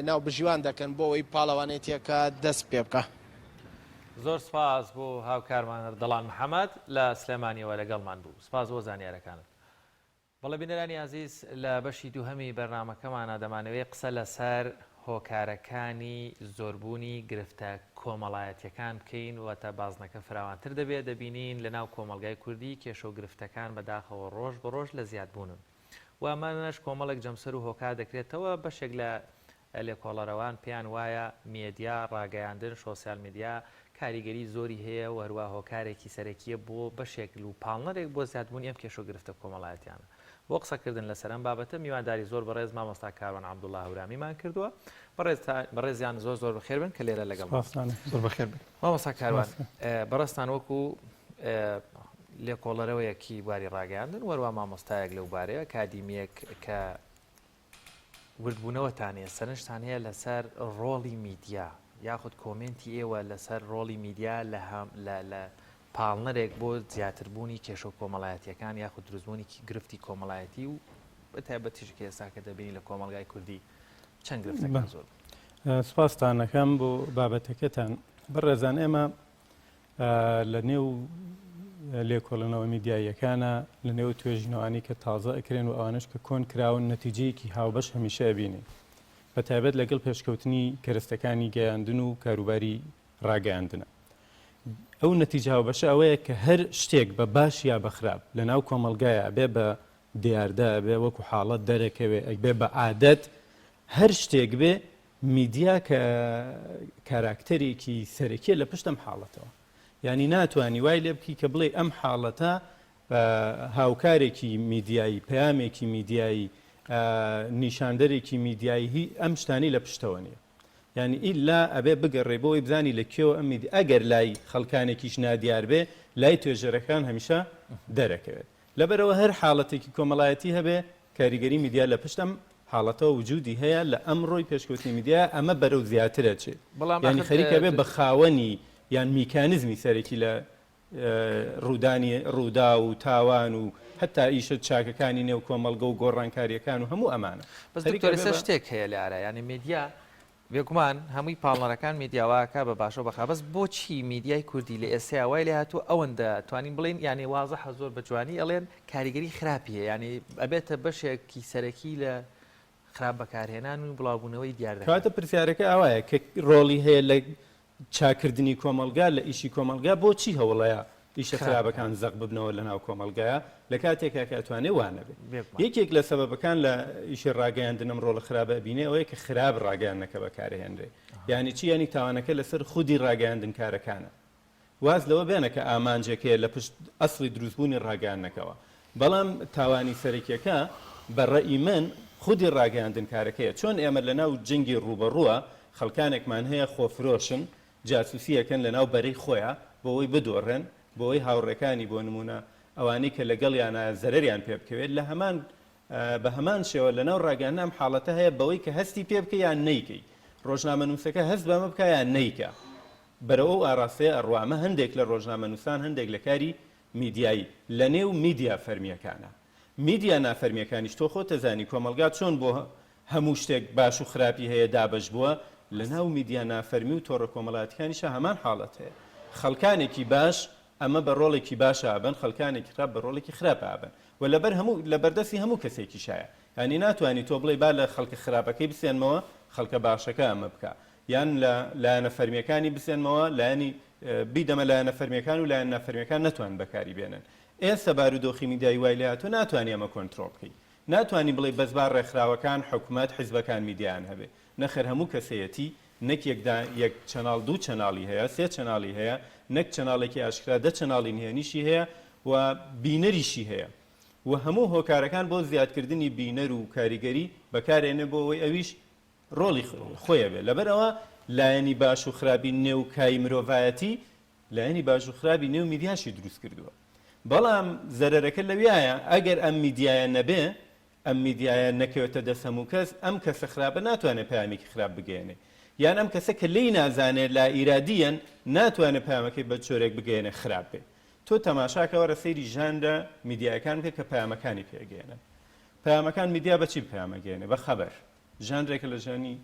ناو بژیوان دەکەن بۆ ئەوەی پاڵەوانێتیەکە دەست پێ بکە. زۆر سپاس بۆ هاوکارمان دەڵان محەممەد لە سلێمانیەوە لەگەڵمان بوو. سپاس بۆ زانیارەکانت. بەڵێ بینەرانی عزیز لە بەشی دووهەمی بەرنامەکەمانە دەمانەوەی قسە لەسەر هۆکارەکانی زۆربوونی گرفتە کۆمەڵایەتیەکان بکەین وەتە بازنەکە فراوانتر دەبێت دەبینین لە ناو کۆمەلگای کوردی کێشە و گرفتەکان بەداخەوە ڕۆژ بە ڕۆژ لە زیادبوونن وامانەش کۆمەڵێک جەمسەر و هۆکار دەکرێتەوە بەشێک لە لێکۆڵەرەوان پێیان وایە میدیا ڕاگەیاندن سۆسیال میدیا کاریگەری زۆری هەیە و هەروە هۆکارێکی سەرەکیە بۆ بەشێک و پاڵنەرێک بۆ زیادبوونی ئەم کێشە و گرفتە کۆمەڵایەتیانە. بۆ قسەکردن لەسەر ئەم بابەتە میوانداری زۆر بەڕێز مامۆستا کاروان عەبدوڵڵا هەورامیمان کردووە. بەڕێزیان زۆر بەخێر بن کە لێرە لەگەڵ مامۆستا کاروان بەڕێستان وەکو لێکۆڵەرەوەیەکی بواری ڕاگەیاندن وەروە مامۆستایەک لەو بارەیە کادیمیەک کە وردبوونەوەتانێ سەرنجتان هەیە لەسەر ڕۆڵی میدیا یاخود کۆمنتی ئێوە لەسەر ڕۆڵی میدیا لە پاڵنەرێک بۆ زیاتربوونی کێشە و کۆمەڵایەتیەکان یاخود دروستبوونی گرفتی کۆمەڵایەتی و بەتایبەتیشکە ئێستا کە دەبینی لە کۆمەلگای کوردی چەند گرفتەکان زۆر. سپاستانەکەم بۆ بابەتەکەتان بەڕێزان ئێمە لە نێو لێکۆڵنەوە میدیاییەکانە لە نێو توێژینەوانی کە تازە ئەکرێن و ئەوانش کە کۆن کراون نەتیجەیەکی هاوبەش هەمیشە ئەبینێ بەتایبەت لەگەڵ پێشکەوتنی کەرەستەکانی گەیاندن و کاروباری ڕاگەیاندنە. ئەو نەتیجە هاوبەشە ئەوەیە کە هەر شتێک بە باش یا بە خراپ لە ناو کۆمەلگایە بێ بە دیاردا بێ وەکو حاڵەت دەرەکەوێ بێ بە عادەت هەر شتێک بێ میدیا کە کاراکتەرێکی سەرەکیە لە پشتم حاڵەتەوە. یعنی ناتوانانی وای لێ بکی کە بڵێ ئەم حاڵەتە هاوکارێکی میدیایی پەیامێکی میدیایی نیشاندەرێکی میدیایی ئەم شتانی لە پشتەوە نیە. یعنی ئیلا ئەبێ بگەڕێ بۆی بزانی لە کێوە ئەم میدیا ئەگەر لای خەڵکانێکیش نادیار بێ لای توێژەرەکان هەمیشە دەرەکەوێت. لەبەرەوە هەر حاڵەتێکی کۆمەڵایەتی هەبێ کاریگەری میدیا لە پشتم حاڵەتەوە وجودی هەیە لە ئەمڕۆی پێشکەوتنی میدیا ئەمە بەرەو زیاترە چێت. یعنی خەریکە بێ بە خاوەنی یان میکانیزمی سەرەکی لە ڕوودا و تاوان و حتا ئیشە چاکەکانی نێو کۆمەلگە و گۆڕانکاریەکان و هەموو ئەمانە. بەس دکتۆر شتێک هەیە لارە ینی میدیا بێگومان هەمووی پاڵنەرەکان میدیاواکە بە باشە بەخا بەس بۆچی میدیای کوردی لە ئێستا وای لێ هاتوو ئەوەندە توانین بڵین ینی وازەحە زۆر بە جوانی ئەڵێن کاریگەری خراپیە ینی ئەبێتە بەشێکی سەرەکی لە خراپ بەکارهێنان و بڵاوبوونەوەی دیار دەکات. کاتە پرسیارەکە ئەوایە کە ڕۆڵی هەیە لە چاکردنی کۆمەلگا لە ئیشی کۆمەلگا بۆچی هەوڵەیە ئیشە خراپەکان زەق ببنەوە لە ناو کۆمەلگایە لە کاتێکا کاتوانێ وانە بێت. یەکێک لە سەبەبەکان لە ئیشی ڕاگەیاندنم ڕۆڵە خراپە بینێ ئەوەیە کە خراپ ڕاگەیاندنەکە بەکارهێنرێ. یعنی چی ینی تاوانەکە لەسەر خودی ڕاگەیاندن کارەکانە. واز لەوە بێنە کە ئامانجێکەیە لە پشت ئەسڵی دروستبوونی ڕاگەیاندنەکەەوە. بەڵام تاوانی سەرەکیەکە بەڕێی من خودی ڕاگەیاندن کارەکەیە. چۆن ئێمە لە ناو جنگی ڕوبەڕووە خەڵکانێکمان هەیە خۆفرۆشن جاسوسیەکەن لە ناو بەرەی خۆیان بۆەوەی بدۆڕێن بۆەوەی هاوڕێکانی بۆ نمونە ئەوانەی کە لەگەڵیانە زەرەریان پێ بکەوێت لە هەمان بە هەمان شێوە لە ناو ڕاگەیاندن ئەم حاڵەتە هەیە بەوەی کە هەستی پێ بکە یان نەیکەی ڕۆژنامەنووسەکە هەست بەمە بکە یان نەیکە بەرەوە ئاراستەیە ئەڕوامە هەندێک لە ڕۆژنامەنووسان هەندێک لە کاری میدیایی لە نێو میدیا فەرمیەکانە میدیا نافەرمیەکانیش تۆ خۆ تەزانی کۆمەلگا چۆن بۆ هەموو شتێک باش و خراپی هەیە دابش بووە لە ناو میدیا نافەرمی و تۆڕە کۆمەڵایەتیەکانیشە هەمان حاڵەت هەیە. خەڵکانێکی باش ئەمە بە ڕۆڵێکی باشە ئابن خەڵکانێکی خراپ بە ڕۆڵێکی خراپە ئابن و لەبەر هەموو لە بەردەستی هەموو کەسێکی شایە. ینی ناتوانانی تۆ بڵێ با لە خەڵکە خراپەکەی بسێنمەوە خەڵکە باشەکە ئەمە بکە یان لە لایەنە فەرمیەکانی بسێنمەوە لایەنی بیدەمە لایەنە فەرمیەکان و لایەن نافەرمیەکان ناتوان بەکاری بێنن. ئێستا بارودۆخی میدیای وای لێهاتوە ناتوانانی ئەمە کۆنتترۆل بکەین. ناتوانانی بڵێ بەزبار ڕێکخراوەکان حکوومەت حیزبەکان میدیان هەبێ نەخێر هەموو کەسەیەتی نەک یەک چەناڵ دوو چەناڵی هەیە سێ چەناڵی هەیە نەک چەناڵێکی ئاشکرا دە چەناڵی نهێنیشی هەیە و بینەریشی هەیە و هەموو هۆکارەکان بۆ زیادکردنی بینەر و کاریگەری بەکارێنێ بۆ ئەوەی ئەویش ڕۆڵی خۆیە بێت لەبەرەوە لایەنی باش و خراپی نێو کای مرۆڤایەتی لایەنی باش و خراپی نێو میدیاشی دروست کردووە بەڵام زەرەرەکە لەویایە ئەگەر ئەم میدیایە نەبێ ئەم میدیایە نەکەوێتە دەست هەموو کەس ئەم کەسە خراپە ناتوانێت پامێکی خراپ بگەێنێ یان ئەم کەسە کە لی نازانێت لا ئیرادیەن ناتوانێت پامەکەی بە جۆرێک بگەێنێ خراپ بێ تۆ تەماشاکەوەرە سەیری ژانرە میدیاکان بکە کە پامەکانی پێگەێنن پامەکان میدیا بەچی پامەگەێنێ بە خەبەر ژانرێکە لە ژانی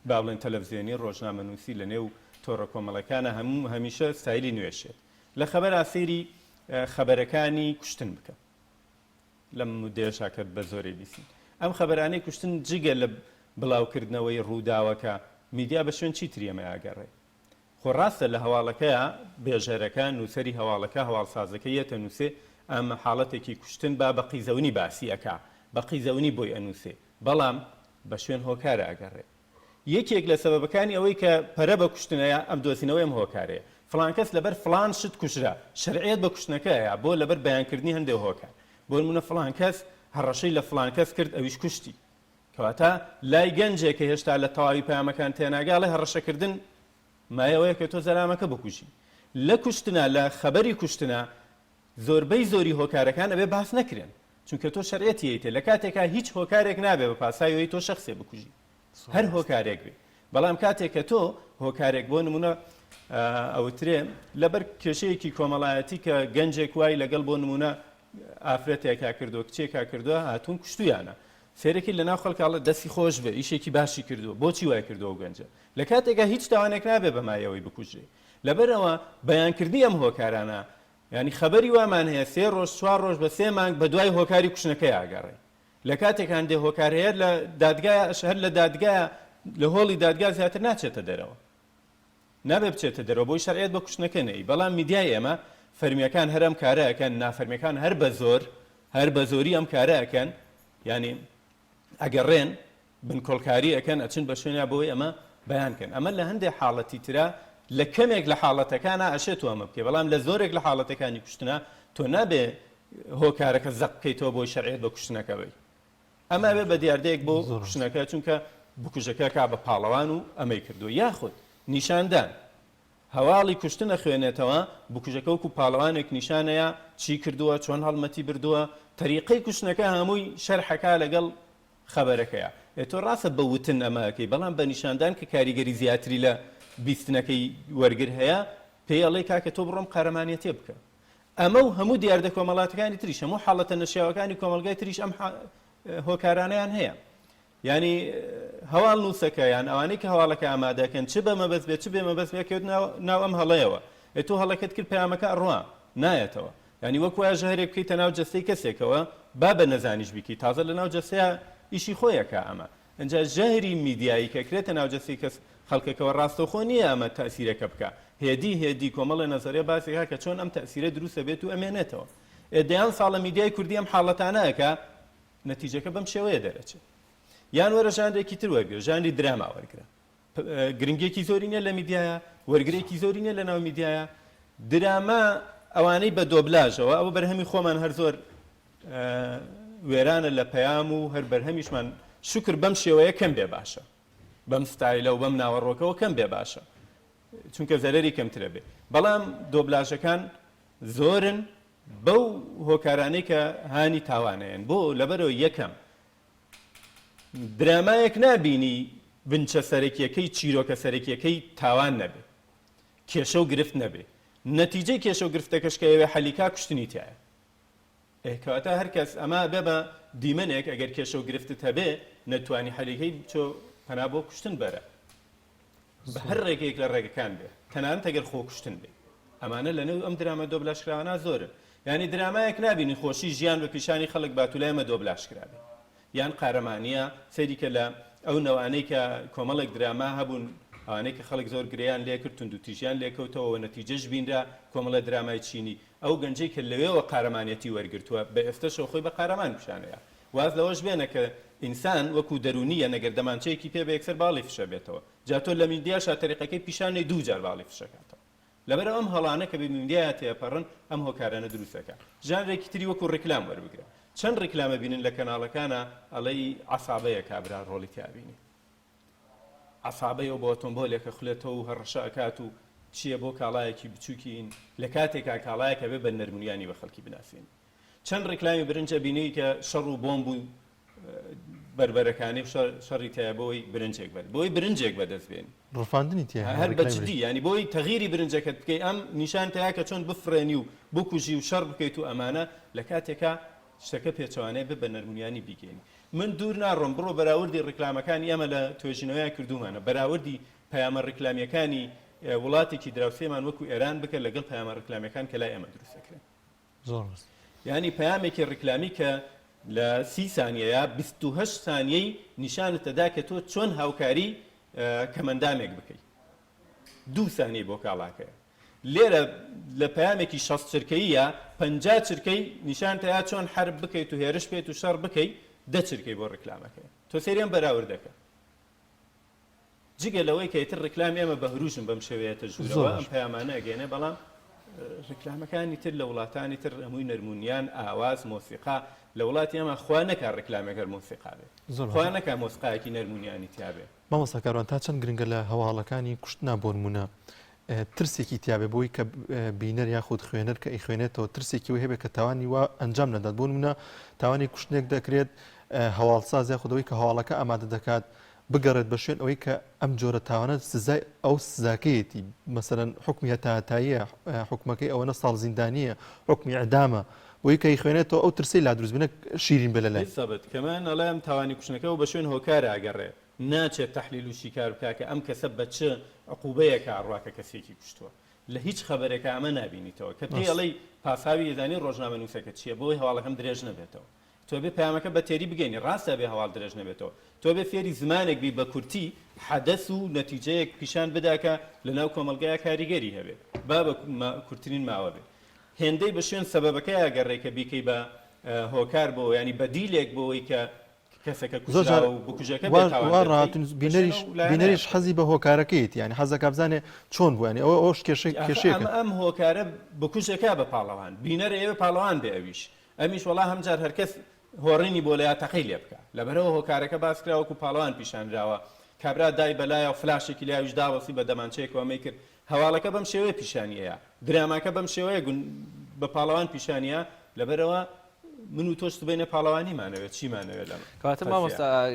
با بڵێن تەلەڤیزیۆنی ڕۆژنامەنووسی لە نێو تۆڕە کۆمەڵەکانە هەموو هەمیشە ستایلی نوێشێت لە خەبەر ئاسیری خەبەرەکانی کوشتن بکە لەم مودێشاکرد بە زۆرەی بیسین ئەم خەبەرانەی کوشتن جگە لە بڵاوکردنەوەی ڕووداوەکە میدیا بە شوێن چی تریەمە ئاگەڕێ خۆ ڕاستە لە هەواڵەکەیە بێژەرەکان نووسەری هەواڵەکە هەواڵسازەکە یەتە نووسێ ئەم حاڵەتێکی کوشتن با بە قیزەونی باسی ئەکا بە قیزەونی بۆی ئەنووسێ بەڵام بە شوێن هۆکارە ئەگەڕێ یەکێک لە سەبەبەکانی ئەوەی کە پەرە بە کوشتنەیە ئەم دۆزینەوەی ئەم هۆکارەیە فلان کەس لەبەر فلان شت کوژرا شەرعیەت بە کوشتنەکەیە بۆ لەبەر بەیانکردنی هەندێک هۆکار بۆ نمونە فلان کەس هەڕەشەی لە فلان کەس کرد ئەویش کوشتی کەواتە لای گەنجێک کە هێشتا لە تەواوی پەیامەکان تێناگاڵی هەڕەشەکردن مایەوەیە کە تۆ زەرامەکە بکوژی لە کوشتنە لە خەبەری کوشتنە زۆربەی زۆری هۆکارەکان ئەبێ باس نەکرێن چونکە تۆ شەرعەتی هەیتێ لە کاتێکا هیچ هۆکارێک نابێ بە پاسایەوەی تۆ شەخصێ بکوژی هەر هۆکارێک بێ بەڵام کاتێک کە تۆ هۆکارێک بۆ نمونە ئەوترێ لەبەر کێشەیەکی کۆمەڵایەتی کە گەنجێک وای لەگەڵ بۆ نمونە ئافرەتێکا کردو کچێکا کردووە هاتوون کوشتویانە سێرەکی لە ناو خەڵکاڵە دەستی خۆش بێ ئیشێکی باشی کردووە بۆچی وای کردەوە گەنجە لە کاتێکا هیچ تاوانێک نابێ بەمایەوەی بکوژێ لەبەرەوە بەیانکردنی ئەم هۆکارانە ینی خەبەری وامان هەیە 3 ڕۆژ 4 ڕۆژ بە 3 مانگ بە دوای هۆکاری کوشتنەکەی ئاگەڕێ لە کاتێکان دێ هۆکار هەیە لە دادگای شەهر لە دادگایە لە هۆڵی دادگا زیاتر ناچێتە دەرەوە نابێ بچێتە دەرەوە بۆی شەرعیەت بە کوشتنەکە نەی بەڵام میدیای ئێمە فەرمیەکان هەر ئەم کارە ئەکەن نافەرمیەکان هەر بە زۆری ئەم کارە ئەکەن ینی ئەگەڕێن بنکۆڵکاری ئەکەن ئەچن بە شوێنیا بۆی ئەمە بەیانکەن ئەمە لە هەندێک حاڵەتی ترا لە کەمێک لە حاڵەتەکانە ئەشێت ئەمە بکە بەڵام لە زۆرێک لە حاڵەتەکانی کوشتنە تۆ نابێ هۆکارەکە زەق بکەیتەوە بۆی شەرعیەت بە کوشتنەکەوەی ئەمە بێ بە دیاردەیەک بۆ کوشتنەکە چونکە بکوژەکە کا بە پاڵەوان و ئەمەی کردو یاخود نیشاندان هەواڵی کوشتنە خوێنێتەوە بکوژەکە وەکو پاڵەوانێک نیشانەیە چی کردووە چۆن هەڵمەتی بردووە تەریقەی کوشتنەکە هەمووی شەرحەکە لەگەڵ خەبەرەکەیە تۆ ڕاستە بەوتن ئەمەکەی بەڵام بە نیشاندان کە کاریگەری زیاتری لە بیستنەکەی وەرگر هەیە پێی ئەڵێ کاکە تۆ بڕۆم قارەمانیەتێ بکە ئەمە و هەموو دیاردە کۆمەڵاتەکانی تریش هەموو حاڵەتە نەشیاوەکانی کۆمەلگای تریش ئەم هۆکارانەیان هەیە ینی هەواڵ نووسەکەیان ئەوانەی کە هەواڵەکە ئامادەکەن چ بە مەبەست بێت چ بێ مەبەست بێت ناو ئەم هەڵەیەوە تۆ هەڵەکەت کرد پەیامەکە ڕوا نایەتەوە ینی وەکو ژەهرێک بکەیتە ناو جەستەی کەسێکەوە با بە نەزانیش بیکەی تازە لە ناو جەستەیە ئیشی خۆیەکە ئەمە ئەنجا ژەهری میدیایی کە کرێتە ناو جەستەی کەس خەڵکەکەەوە ڕاستەوخۆ نییە ئەمە تەئسیرەکە بکە هێدی کۆمەڵە نەزەریە باسێکا کە چۆن ئەم تەئسیرە دروستە بێت و ئەمێنێتەوە دەیان ساڵە میدیای کوردی ئەم حاڵەتانەکە نەتیجەکە بەم شێوەیە دەرەچێت یان وەرە ژانرێکی تر وەرگرە ژانری دراما وەرگرە گرنگێکی زۆری نیە لە میدیایە وەرگرێکی زۆری نیە لە ناو میدیایە دراما ئەوانەی بە دۆبلاژەوە ئەوە بەرهەمی خۆمان هەر زۆر وێرانە لە پەیام و هەر بەرهەمیشمان شکر بەم شێوەیە کەم بێ باشە بەم ستایلە و بەم ناوەڕۆکەوە کەم بێ باشە چونکە زەرەری کەمترە بێ بەڵام دۆبلاژەکان زۆرن بەو هۆکارانەی کە هانی تاوانەیەن بۆ لەبەرەوە یەکەم درامایەک نابینی بنچە سەرەکیەکەی چیرۆکە سەرەکیەکەی تاوان نەبێ کێشە و گرفت نەبێ نەتیجەی کێشە و گرفتەکەش کە ئەوێ حەلیکا کوشتنی تایە کەواتە هەر کەس ئەمە بێ بە دیمەنێک ئەگەر کێشە و گرفتت هەبێ نەتوانی حەلیکەی چۆ پەنا بۆ کوشتن بەرە بە هەر ڕێگەیەک لە ڕێگەکان بێ تەنانەت ئەگەر خۆ کوشتن بێ ئەمانە لەنێو ئەم درامە دۆبلاشکراوانە زۆرن یعنی درامایەک نابینی خۆشی ژیان بە پیشانی خەڵک باتولایمە دۆبلاشکرابێ یان قارەمانیە سەری کە لە ئەو نەوانەی کە کۆمەڵێک دراما هەبوون ئەوانەی کە خەڵک زۆر گریان لێ کرد تونند و تیژیان لێکەوتەوە نەتیجەش بینرا کۆمەڵە درامای چینی ئەو گەنجەی کە لەوێەوە قارەمانەتی وەرگرتووە بە ئێستەشەوە خۆی بە قارەمان پیشانەیە واز لەوەش بێنە کە ئینسان وەکو دەرونیە نەگەر دەمانچەیەکی پێ بە یەکسەر باڵی فشە بێتەوە جاتۆ لە میندیاشا تەریقەکەی پیشانەی دوو جار باڵی فشەکاتەوە لەبەر ئەم هەڵانە کە بە میندیایە تێپەڕن ئەم هۆکارانە دروستەکە ژانرێکی تری وەکو ڕێکلام وەربگرە چەند ڕێکلامە بینن لە کەناڵەکانە ئەڵەی عەسابەیە کابرا ڕۆڵی تیابینی عەسابەیەوە بۆ ئۆتۆمبۆلێکە خولێتەوە و هەڕەشە ئەکات و چییە بۆ کاڵایەکی بچووکین لە کاتێکا کاڵایەکە بێ بە نەرمونیانی بە خەڵکی بناسیین چەند ڕێکلامی برنجە بینی کە شەڕ و بۆمب و بربەرەکانی شەڕی تایە بۆی برنجێک بێت بۆی برنجێک بەدەستبێن ڕفاندنی تیا هەر بەجددی ینی بۆی تەغیری برنجەکەت بکەی ئەم نیشان تەیە کە چۆن بفرێنی و بکوژی و شەڕ بکەیت و ئەمانە لە کاتێکا شتەکە پێچەوانەیە بە نەرمونیانی بیگەین من دوور ناڕۆم بڕۆ بەراوردی ڕێکلامەکانی ئەمە لە توێژینەوەی کردومانە بەراوردی پەیامە ڕێکلامیەکانی وڵاتێکی دراوسێمان وەکو ئێران بکە لەگەڵ پەیامە ڕێکلامیەکان کە لای ئەمە دروستەکرێن زۆر ینی پەیامێکی ڕێکلامی کە لە 30 سانیەیە 28 سانیەی نیشانت دەدا کە تۆ چۆن هاوکاری کەمەندامێک بکەیت 2 سانیە بۆ کاڵاکەیە لێرە لە پەیامێکی 60 چرکەیە 50 چرکەی نیشانتەیە چۆن حرب بکەیت و هێرش بێت و شەڕ بکەیت 10 چرکەی بۆ ڕێکلامەکەی تۆ سەریان بەراوردەکە جگە لەوەی کە ئیتر ڕێکلامی ئێمە بە هەروژم بەم شێوەیەتە ژوورەوە ئەم پەیامانە ئەگەێنێ بەڵام ڕێکلامەکانی تر لە وڵاتانی تر هەمووی نەرمونیان ئاواز مۆسیقا لە وڵاتی ئەمە خوا نەکا ڕێکلامێکەر مۆسیقا بێت خوا نەکا مۆسیقایەکی نەرمونیانی تیابێت مامۆستاکاران تا چەند گرنگە لە هەواڵەکانی کوشتنا بۆ نمونە ترسێکی تیابێ بۆی کە بینەر یاخود خوێنەر کە ئەیخوێنێتەوە ترسێکی و هەبێت کە تاوانی وا ئەنجام نەدات بۆ نمونە تاوانی کوشتنێک دەکرێت هەواڵساز یاخودەوەی کە هەواڵەکە ئامادە دەکات بگەڕێت بە شوێن ئەوەی کە ئەم جۆرە تاوانە سزای ئەو سزاکەیەتی مەسەرەن حکمی هەتاتاییە حکومەکەی ئەوەنە ساڵ زیندانیە حکمی ئەدامە بۆی کە ئیخوێنێتەوە ئەو ترسی لا دروستبنە شیرین بە لە لای سەبت کەمان ئەڵێم تاوانی کوشتنەکە و بە شوێن هۆکارە ئەگەڕێ ناچێت تەحلیل و شیکار بکە کە ئەم کەسە بە چ عقوبەیەکە ئاڕواکە کەسێکی کوشتووە لە هیچ خەبەرێکە ئەمە نابینیتەوە کە پێی ئەڵەی پاساوی یێزانی ڕۆژنامە نووسەکە چییە بۆی هەواڵەکەم درێژ نەبێتەوە تۆ بێ پەیامەکە بە تێری بگەینی ڕاستە بێ هەواڵ درێژ نەبێتەوە تۆ بێ فێری زمانێک بی بە کورتی حەدەث و نەتیجەیەک پیشان بداکە لەناو کۆمەلگایە کاریگەری هەبێت با بە کورتترین ماوە بێت هێندەی بە شوێن سەبەبەکەی ئەگەڕێکە بیکەی بە هۆکار بۆ ینی بەدیلێک بۆەوەی کە کەسەکە کوژرا و بکوژەکە بینەریش حەزی بە هۆکارەکەیت ینی حەزەکە بزانێ چۆن بووانی ئەوە کێشەیە ئەم هۆکارە بکوژەکە بە پاڵەوان بینەرە ئێوە پاڵەوان بێ ئەویش ئەمیش وەڵا هەمجار هەرکەس هۆڕینی بۆ لە تەقی لێ بکە لەبەرەوە هۆکارەکە باسکراوەکو پاڵەوان پیشانراوە کابرا دای بەلایە و فلاشێکی لاویش داوەسی بە دەمانچەیەکەوەمەی کرد هەواڵەکە بەم شێوەیە پیشانیەیە دراماکە بەم شێوەیە بە پاڵەوان پیشانیە لەبەرەوە من و تۆشت بینە پاڵەوانیمانەوێت چیمانەوێت لەمە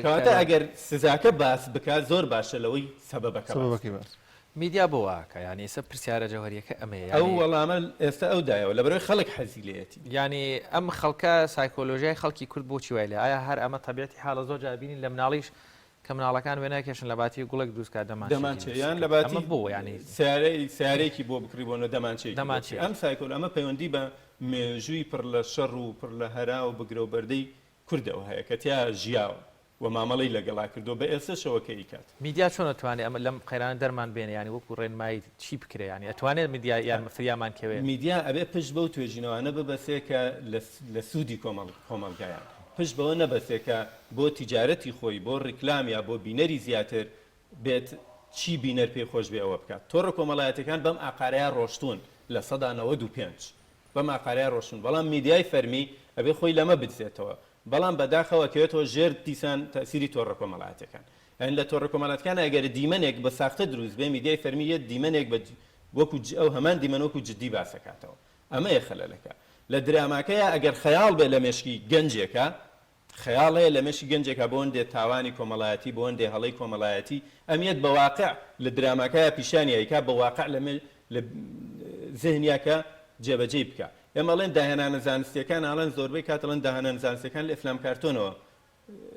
کەواتە ئەگەر سزاکە باس بکات زۆر باشە لەوەی سەبەبەکە باس میدیا بۆ واکە ینی ئێستا پرسیارە جەوهریەکە ئەمەیە ئەو وەڵامە ئێستا ئەو دایەوە لەبەرەوەی خەڵک حەزی لێتی ینی ئەم خەڵکە سایکۆلۆژیای خەڵکی کورد بۆچی وای لێ ئایا هەر ئەمە تەبیەتی حاڵە زۆر جابینین لە مناڵیش کە مناڵەکان وێنەکێشن لە باتی گوڵێک دروستکە دەمانچەیان لە باتی بۆ ینی سیارەیەکی بۆ بکڕیبۆنە دەمانچێ ئەم سایکۆل ئەمە پەیوەندی بە مێژووی پڕ لە شەڕ و پڕ لە هەرا و بگرە و بەردەی کوردەوە هەیە کە تیا ژیاوە و مامەڵی لەگەڵا کردو بە ئێستشەوە کە ئیکات میدیا چۆن ئەتوانێت ئەمە لەم قەیرانە دەرمان بێنە ینی وەکو ڕێنمایی چی بکرێ ینی ئەتوانێت میدیا یان فریامان کەوێت میدیا ئەبێ پشت بەو توێژینەوانە ببەسێ کە لە سوودی کۆمەڵگایان پشت بەوە نەبەسێ کە بۆ تیجارەتی خۆی بۆ ڕیکلام یا بۆ بینەری زیاتر بێت چی بینەر پێی خۆش بێ ئەوە بکات تۆڕە کۆمەڵایەتەکان بەم ئاقارەیە ڕۆشتون لە 95 بەم ئاقارەیە ڕۆشتون بەڵام میدیای فەرمی ئەبێ خۆی لەمە بدزێتەوە بەڵام بەداخەوە کەوێتەوە ژێر دیسان تەسیری تۆڕە کۆمەڵایەتەکان ئەن لە تۆڕە کۆمەڵەتەکان ئەگەر دیمەنێک بە ساختە دروست بێ میدیای فەرمی یەک دیمەنێک وەکو ئەو هەمان دیمەنۆکو جددی باسەکاتەوە ئەمە یە خەلەلەکە لە دراماکەیە ئەگەر خەیاڵ بێ لە مێشکی گەنجێکە خەیاڵ هەیە لە مێشکی گەنجێکە بۆن دێ تاوانی کۆمەڵایەتی بۆن دێ هەڵەی کۆمەڵایەتی ئەمیت بە واقع لە دراماکەیە پیشانیایکە بە واقع لە ذهنیاکە جێبەجێ بکە ئێمەڵێن داهێنانە زانستیەکان ئاڵەن زۆربەی کاتەڵەن داهێنانە زانستیەکان لە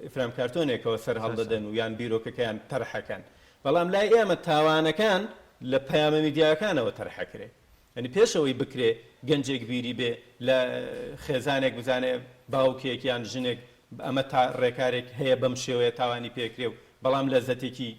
ئفلام کارتۆنێکەوە سەر هەڵدەدەن و یان بیرۆکەکەیان تەرحەکەن بەڵام لای ئێمە تاوانەکان لە پەیامە میدیاکانەوە تەرحەکرێ ئەنی پێشەوەی بکرێ گەنجێک بیری بێ لە خێزانێک بزانێ باوکێک یان ژنێک ئەمە تا ڕێکارێک هەیە بەم شێوەیە تاوانی پێکرێ و بەڵام لە زەتێکی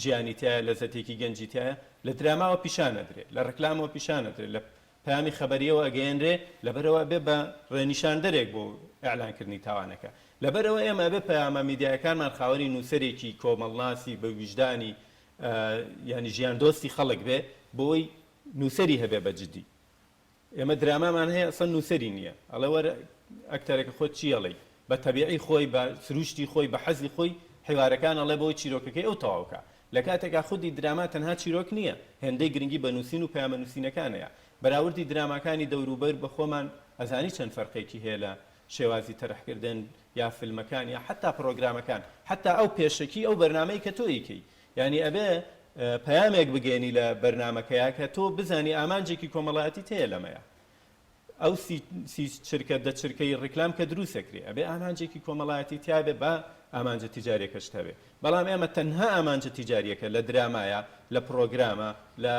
ژیانی تایە لەزەتێکی گەنجی تایە لە دراماوە پیشانەدرێت لە ڕکلامەوە پیشانەدرێت لە پامی خەبەریەوە ئەگەیەنرێ لەبەرەوە بێ بە ڕێنیشاندەرێک بۆ ئەعلانکردنی تاوانەکە لەبەرەوە ئێمە بێ پەیامە میدیاکانمان خاوەنی نووسەرێکی کۆمەڵناسی بە ویژدانی ینی ژیان دۆستی خەڵک بێ بۆی نووسری هەبێ بەجددی ئێمە درامامان هەیە ئەسڵ نووسری نییە ئەڵێ وەرە ئەکتەرێکە خۆت چیەڵی بە تەبیعی خۆی بە سروشتی خۆی بە حەزی خۆی حیوارەکان ئەڵێ بۆی چیرۆکەکەی ئەو تەواوکە لە کاتێکا خودی دراما تەنها چیرۆک نییە هێندەی گرنگی بە نووسین و پەیامە نووسینەکانەیە بەراوردی دراماکانی دەوروبەر بە خۆمان ئەزانی چەند فەرقێکی هەیە لە شێوازی تەرەحکردن یا فیلمەکان یا حتا پرۆگرامەکان حتا ئەو پێشەکی ئەو بەرنامەی کە تۆ یکەی یعنی ئەبێ پەیامێک بگەێنی لە بەرنمەکەیە کە تۆ بزانی ئامانجێکی کۆمەڵایەتی تەیە لەمەیە ئەو چرکە دە چرکەی ڕیکلام کە دروستەکرێ ئەبێ ئامانجێکی کۆمەڵایەتی تیاابێ بە ئامانجە تیجارێکەش هەبێ بەڵام ئێمە تەنها ئامانجە تیجاریەکە لە درامایە لە پرۆگرامە لە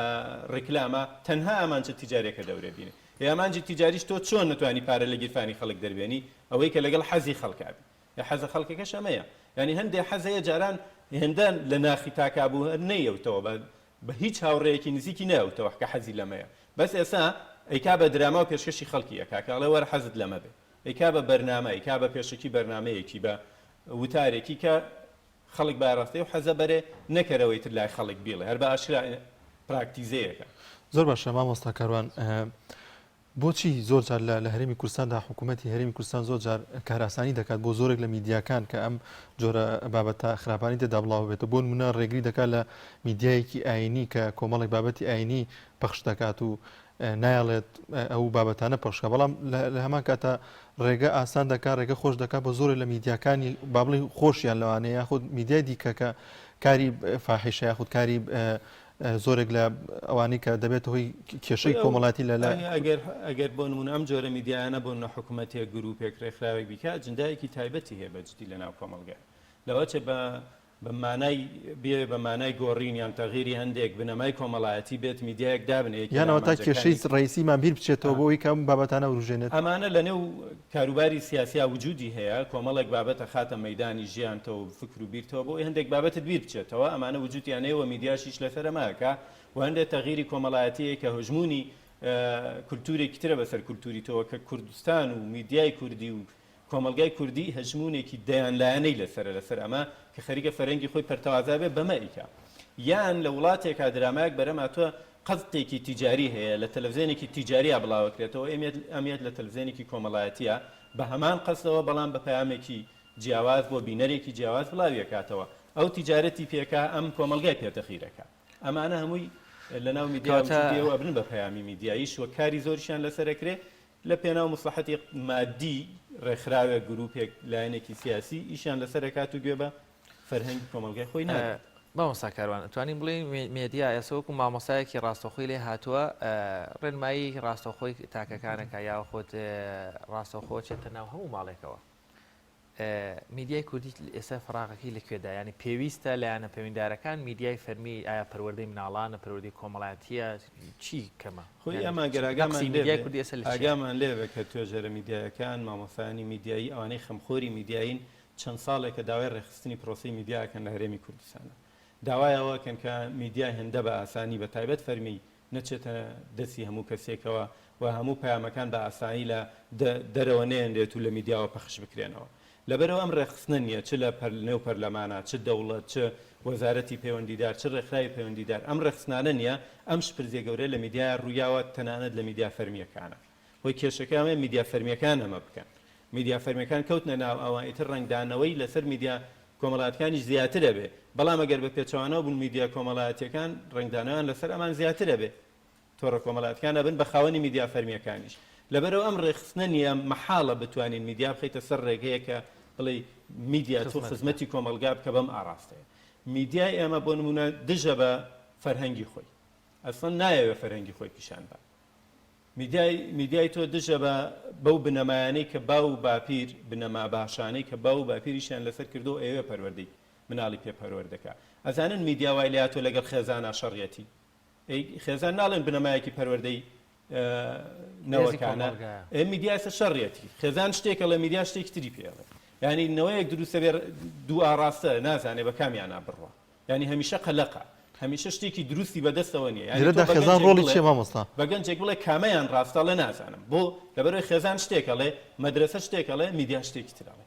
ڕیکلامە تەنها ئامانجە تیجارێکە دەورە بینێ ئامانجی تیجاریش تۆ چۆن نتوانی پارە لە گیرفانی خەڵک دەربێنی ئەوەی کە لەگەڵ حەزی خەڵکابی یا حەزە خەڵکەکەش ئەمەیە ینی هەندێک حەزەیە جاران هێندان لە ناخی تاکابوو نەیەوتەوە بە هیچ هاوڕێیەکی نزیکی نەوتەوە کە حەزی لەمەیە بەس ئێستا ئەیکا بە درامە و پێشکەشی خەڵکی ئەکاکەڵێ وەرە حەزت لەمە بێ ئەیکا بە بەرنامە ئەیکا بە پێشکی بەرنمەیەکی بە وتارێکی کە خەڵک باڕاستی و حەزە بەرێ نەکەرەوەی تر لای خەڵک بیڵێ هەر بە ئاشرا پراکتیزەیەەکە زۆر باشە مامۆستا کاروان بۆچی زۆر جار لە هەرێمی کوردستاندا حکوومەتی هەرێمی کوردستان زۆر جار کاراسانی دەکات بۆ زۆرێک لە میدیاکان کە ئەم جۆرە بابەتە خراپانی تێدا بڵاو بێتە بۆ نمونە ڕێگری دەکات لە میدیایەکی ئاینی کە کۆمەڵێک بابەتی ئاینی پەخش دەکات و نایڵێت ئەو بابەتانە پەشکە بەڵام لە هەمان کاتە ڕێگە ئاسان دەکات ڕێگە خۆش دەکات بە زۆر لە میدیاکانی بابڵی خۆشیان لەوانەیە یاخود میدیای دیکە کە کاری فاحیشە یاخود کاری زۆرێک لە ئەوانی کە دەبێت هۆی کێشەی کۆمەڵاتی لەلای ئەگەر بۆ نمونە ئەم جۆرە میدیانە بۆ نە حکوومەتێک گروپێک ڕێکخراوێک بیکات جندایەکی تایبەتی هەیە بەجددی لەناو کۆمەڵگە لەوەچە بە مانای گۆڕینیان تەغیری هەندێک بنەمای کۆمەڵایەتی بێت میدیایەک دابنێت یانەوە تا کێشەی ڕئیسیمان بیر بچێتەوە بۆی کەم بابەتانە وروژێنێت ئەمانە لە نێو کاروباری سیاسیا وجودی هەیە کۆمەڵێک بابەتە خاتە مەدانی ژیانتەوە فکر و بیرتەوە بۆ هەندێک بابەتت بیر بچێتەوە ئەمانە وجودیانەوە میدیاشیش لەسەرماکە و هەندێک تەغیری کۆمەڵایەتیە کە هەژمونی کولتورێکی ترە بەسەر کولتوریتەوە کە کوردستان و میدیای کوردی و کۆمەلگای کوردی هەژمونێکی دەیانلایەنەی لەسەر ئەمە کە خەریکە فەرەنگی خۆی پەرتەوازا بێ بەمەریکا یان لە وڵاتێکا درامایەک بەرەماتوە قەزتێکی تیجاری هەیە لە تەلەڤیزیۆنێکی تیجاریە بڵاوەکرێتەوە ئەمیت لە تەلەڤیزیۆنێکی کۆمەڵایەتیە بە هەمان قەزەوە بەڵام بە پەیامێکی جیاواز بۆ بینەرێکی جیاواز بڵاویەکاتەوە ئەو تیجارەتی پێکا ئەم کۆمەلگای پێتەخیرەکە ئەمانە هەمووی لەناو میدیاوە ئەبن بە پەیامی میدیاییش وە کاری زۆریشیان لەسەرەکرێ لە پێناو مصلحەتی مادی ڕێکخراوێک گروپێک لایەنێکی سیاسی ئیشیان لەسەرکات و گوێ بە فەرهەنگی کۆمەلگای خۆی نابێت مامۆستا کاروان ئەتوانین بڵێن مێدیا ئێسەوەکو مامۆسایەکی ڕاستەخۆی لێ هاتووە ڕێنمایی ڕاستەخۆی تاکەکانەکە یا خۆت ڕاستەخۆ چێتە ناو هەموو ماڵێکەوە میدیای کوردی ئێستا فراغەکەی لەکوێدا ینی پێویستە لایەنە پەیوەنددارەکان میدیای فەرمی ئایا پەروەردەی مناڵانە پەروەردەی کۆمەڵایەتیە چی کەمە خۆی ئەمە ئاگامان لێبێت کە توێژەرە میدیایەکان مامۆسایانی میدیایی ئەوانەی خەمخۆری میدیاین چەند ساڵێکە داوای ڕێخستنی پرۆسی میدیاکەن لە هەرێمی کوردستانە داوایەوە کە میدیای هێندە بە ئاسانی بە تایبەت فەرمی نەچێتە دەستی هەموو کەسێکەوە و هەموو پەیامەکان بە ئاسانی لە دەرەوە نێنرێت و لە میدیاوە پەخش بکرێنەوە لەبەرەوە ئەم ڕێخستنە نییە چ لە نێو پەرلەمانە چ دەوڵەت چ وەزارەتی پەیوەندیدار چ ڕێکخراوی پەیوەندیدار ئەم ڕێخستانە نییە ئەم شپرزیە گەورەی لە میدیای ڕوویاوە تەنانەت لە میدیا فەرمیەکانە هۆی کێشەکەمە میدیا فەرمیەکان ئەمە بکەن میدیا فەرمیەکان کەوتنە ناو ئەوانیتر ڕنگدانەوەی لەسەر میدیا کۆمەڵایەتەکانیش زیاترە بێ بەڵام ئەگەر بە پێچەوانەوە بوون میدیا کۆمەڵایەتیەکان ڕنگدانەوەیان لەسەر ئەمان زیاترە بێ تۆڕە کۆمەڵایەتەکانە بن بە خاوەنی میدیا فەرمیەکانیش لەبەرەوە ئەم ڕێخستنە نییە مەحاڵە بتوانین میدیا بخەیتە سەر ڕێگەیە کە بڵێ میدیا تو خزمەتی کۆمەلگا بکە بەم ئاراستەیە میدیای ئێمە بۆ نمونە دژە بە فەرهەنگی خۆی ئەسڵ نایەوێ فەرهەنگی خۆی پیشان بە میدیای تۆ دژە بەو بنەمایانەی کە باو و باپیر بنەما باشانەی کە باو و باپیریشیان لەسەر کردو ئێوە پەروەردەی مناڵی پێ پەروەردەکە ئەزانن میدیا وای لاتۆ لەگەڵ خێزانە شەڕیەتی خێزان ناڵێن بنەمایەکی پەروەردەی نەوەکانە میدیا ئێستا شەڕیەتی خێزان شتێکە لە میدیا شتێکی تری پێڵێ ینی نەوەیەک دروستە بێ دوو ئاراستە نازانێ بە کامیانە بڕوە ینی هەمیشە قەلەقە هەمیشە شتێکی دروستی بەدەستەوە نیە لێرەدا خێزان ڕۆڵی چێ مامۆستا بەگەنجێک بڵێ کامەیان ڕاستە لە نازانم بۆ لەبەرەوەی خێزان شتێکەڵێ مەدرسە شتێکەڵێ میدیا شتێکی تراڵێ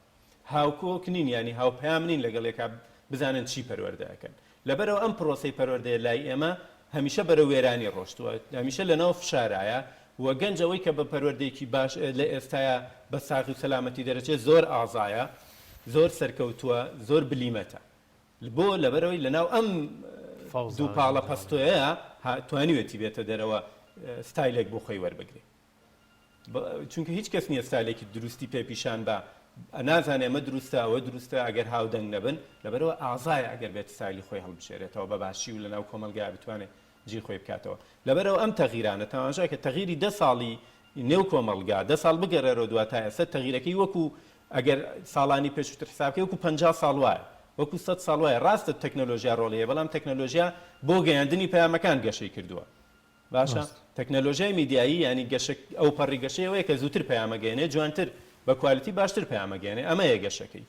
هاوکۆک نین ینی هاوپەیام نین لەگەڵێکا بزانن چی پەروەردەکەن لەبەرەوە ئەم پرۆسی پەروەردەیە لای ئێمە هەمیشە بەرە وێرانی ڕۆشتووە هەمیشە لەناو فشارایە وە گەنجەوەی کە بە پەروەردەیەکی باش لە ئێستاە بە ساغی و سەلامەتی دەرەچێت زۆر ئازایە زۆر سەرکەوتووە زۆر بلیمەتە بۆ لەبەرەوەی لەناو ئەم دوو پاڵە پەستۆیە توانیوێتی بێتە دەرەوە ستایلێک بۆ خۆی وەربگرێ چونکە هیچ کەس نییە ستایلێکی دروستی پێپیشان بە نازانێ ئەمە دروستە ئەوە دروستە ئەگەر هاودەنگ نەبن لەبەرەوە ئازایە ئەگەر بێت ستایلی خۆی هەڵبژێرێتەوە بە باشی و لەناو کۆمەلگا بتوانێت جی خۆی بکاتەوە لەبەرەوە ئەم تەغیرانە تەماشا کە تەغیری 10 ساڵی نێو کۆمەلگا 10 ساڵ بگەڕێرەوە دواتای ئێستا تەغیرەکەی وەکو ئەگەر ساڵانی پێشووتر حسابکە وەکو 50 ساڵ وایە وەکو 100 ساڵ وایە ڕاستە تەکنۆلۆژیا ڕۆڵەیە بەڵام تەکنۆلۆژیا بۆ گەیاندنی پەیامەکان گەشەی کردووە باشە تەکنۆلۆژیای میدیایی ینی ئەو پەڕی گەشەیەوەیە کە زووتر پەیامەگەێنێ جوانتر بە کوالیتی باشتر پەیامەگەێنێ ئەمەیە گەشەکەی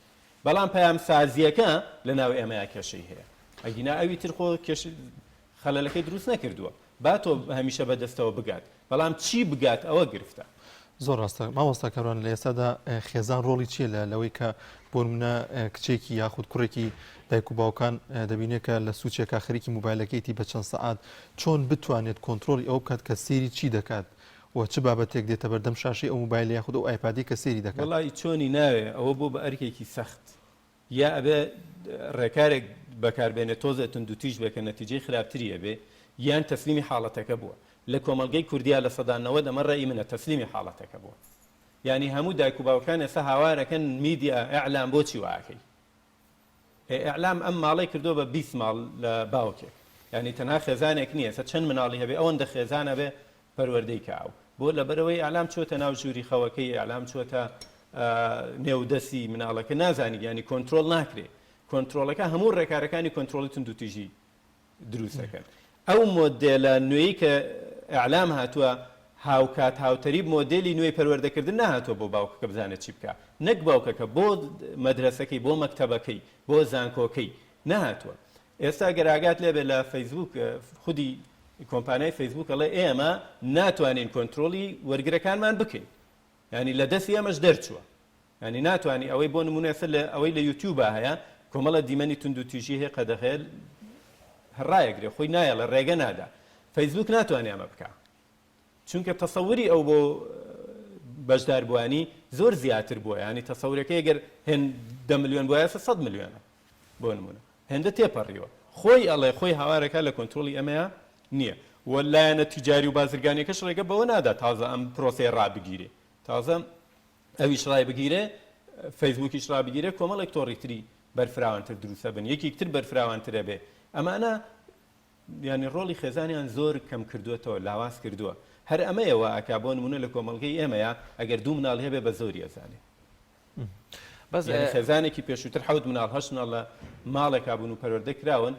بەڵام پەیام سازیەکە لە ناو ئێمەیە کێشەی هەیە ئەگینا ئەوی تر خۆ خەلەلەکەی دروست نەکردووە با تۆ هەمیشە بەدەستەوە بگات بەڵام چی بگات ئەوە گرفتە زۆر ڕاستە مامۆستا کەڕوان لە ئێستادا خێزان ڕۆڵی چیە لەوەی کە بۆ منە کچێکی یاخود کوڕێکی دایک و باوکان دەبینێت کە لە سوچێکا خەریکی موبایلەکەیتی بە چەند سەعات چۆن بتوانێت کۆنتترۆلی ئەو بکات کە سێری چی دەکات و چ بابەتێک دێتە بەردەم شاشی ئەو موبایل یاخود و ئایپادی کە سێری دەکات وڵی چۆنی ناوێ ئەوە بۆ بە ئەرکێکی سەخت یا ئەبێ ڕێکارێک بەکاربێنێت تۆزێتون دوتیش بێکە نەتیجەی خراپتریە بێ یان تەسلیمی حاڵەتەکە بووە لە کۆمەلگەی کوردیا لە سەدانەوە دەمە ڕێی منە تەسلیمی حاڵەتەکە بووە ینی هەموو دایک و باوکان ئێستا هاوارەکەن میدیا ئەعلام بۆچی واکەی ئەعلام ئەم ماڵی کردو بە 20 ماڵ لە باوکێک ینی تەنها خێزانێک نییە سە چەند مناڵی هەبێ ئەوەندە خێزانە بێ پەروەردەی کاو بۆ لەبەرەوەی ئەعلام چۆتە ناو ژووری خەوەکەی ئەعلام چۆتە نێودەسی مناڵەکە نازانی ینی کۆنتترۆل ناکرێ کۆنتترۆلەکە هەموو ڕێکارەکانی کۆنتترۆلیتون دوتیژی دروستەکەن ئەو مۆدلە نوێی کە ئەعلام هاتووە هاوکات هاوتەریب مۆدلی نوێی پەروەردەکردن نهاتوە بۆ باوکەکە بزانێت چی بکە نەک باوکەکە بۆ مەدرسەکەی بۆ مەکتەبەکەی بۆ زانکۆکەی نهاتووە ئێستا گەراگات لێبێ لە فەیسبوک خودی کۆمپانیای فەیسبوک ئەڵێ ئێمە ناتوانین کۆنتترۆلی وەرگرەکانمان بکەین ینی لە دەستی ئەمەش دەرچووە ینی ناتوانانی ئەوەی بۆ نمونێسە لە ئەوەی لە یوتیوب هەیە کۆمەڵە دیمەنی توندوتیژی هەیە قەدەخێل هەڕایەگرێ خۆی نایە لە ڕێگە نادا فەیسبوک ناتوانێ ئەمە بکە چونکە تەسەوری ئەو بۆ بەشداربووانی زۆر زیاتر بووە ینی تەسەورەکە ئەگەر هێن 10 ملیۆن بۆیە 100 ملیۆنە بۆ نمونە هێندە تێپەڕیوە خۆی ئەڵێ خۆی هاوارەکە لە کۆنتترۆلی ئەمەیە نییە وەلایەنە تیجاری و بازرگانیەکەش ڕێگە بەوە نادا تازە ئەم پرۆسەی ڕابگیرێ تازە ئەویش ڕای بگیرێ فەیسبوکیش ڕابگیرێ کۆمەڵێک تۆڕیتری بەرفراوانتر دروستە بن یەکێکتر بەرفراوانترە بێ ئەمانە ینی ڕۆڵی خێزانیان زۆر کەم کردوێتەوە لاواز کردووە هەر ئەمەیەوە ئەکا بۆ نمونە لە کۆمەڵگەی ئێمەیە ئەگەر 2 مناڵ هەبێ بە زۆری ئەزانێ بەس خێزانێکی پێشووتر 7 مناڵ 8 مناڵ لە ماڵێکا بوون و پەروەردە کراون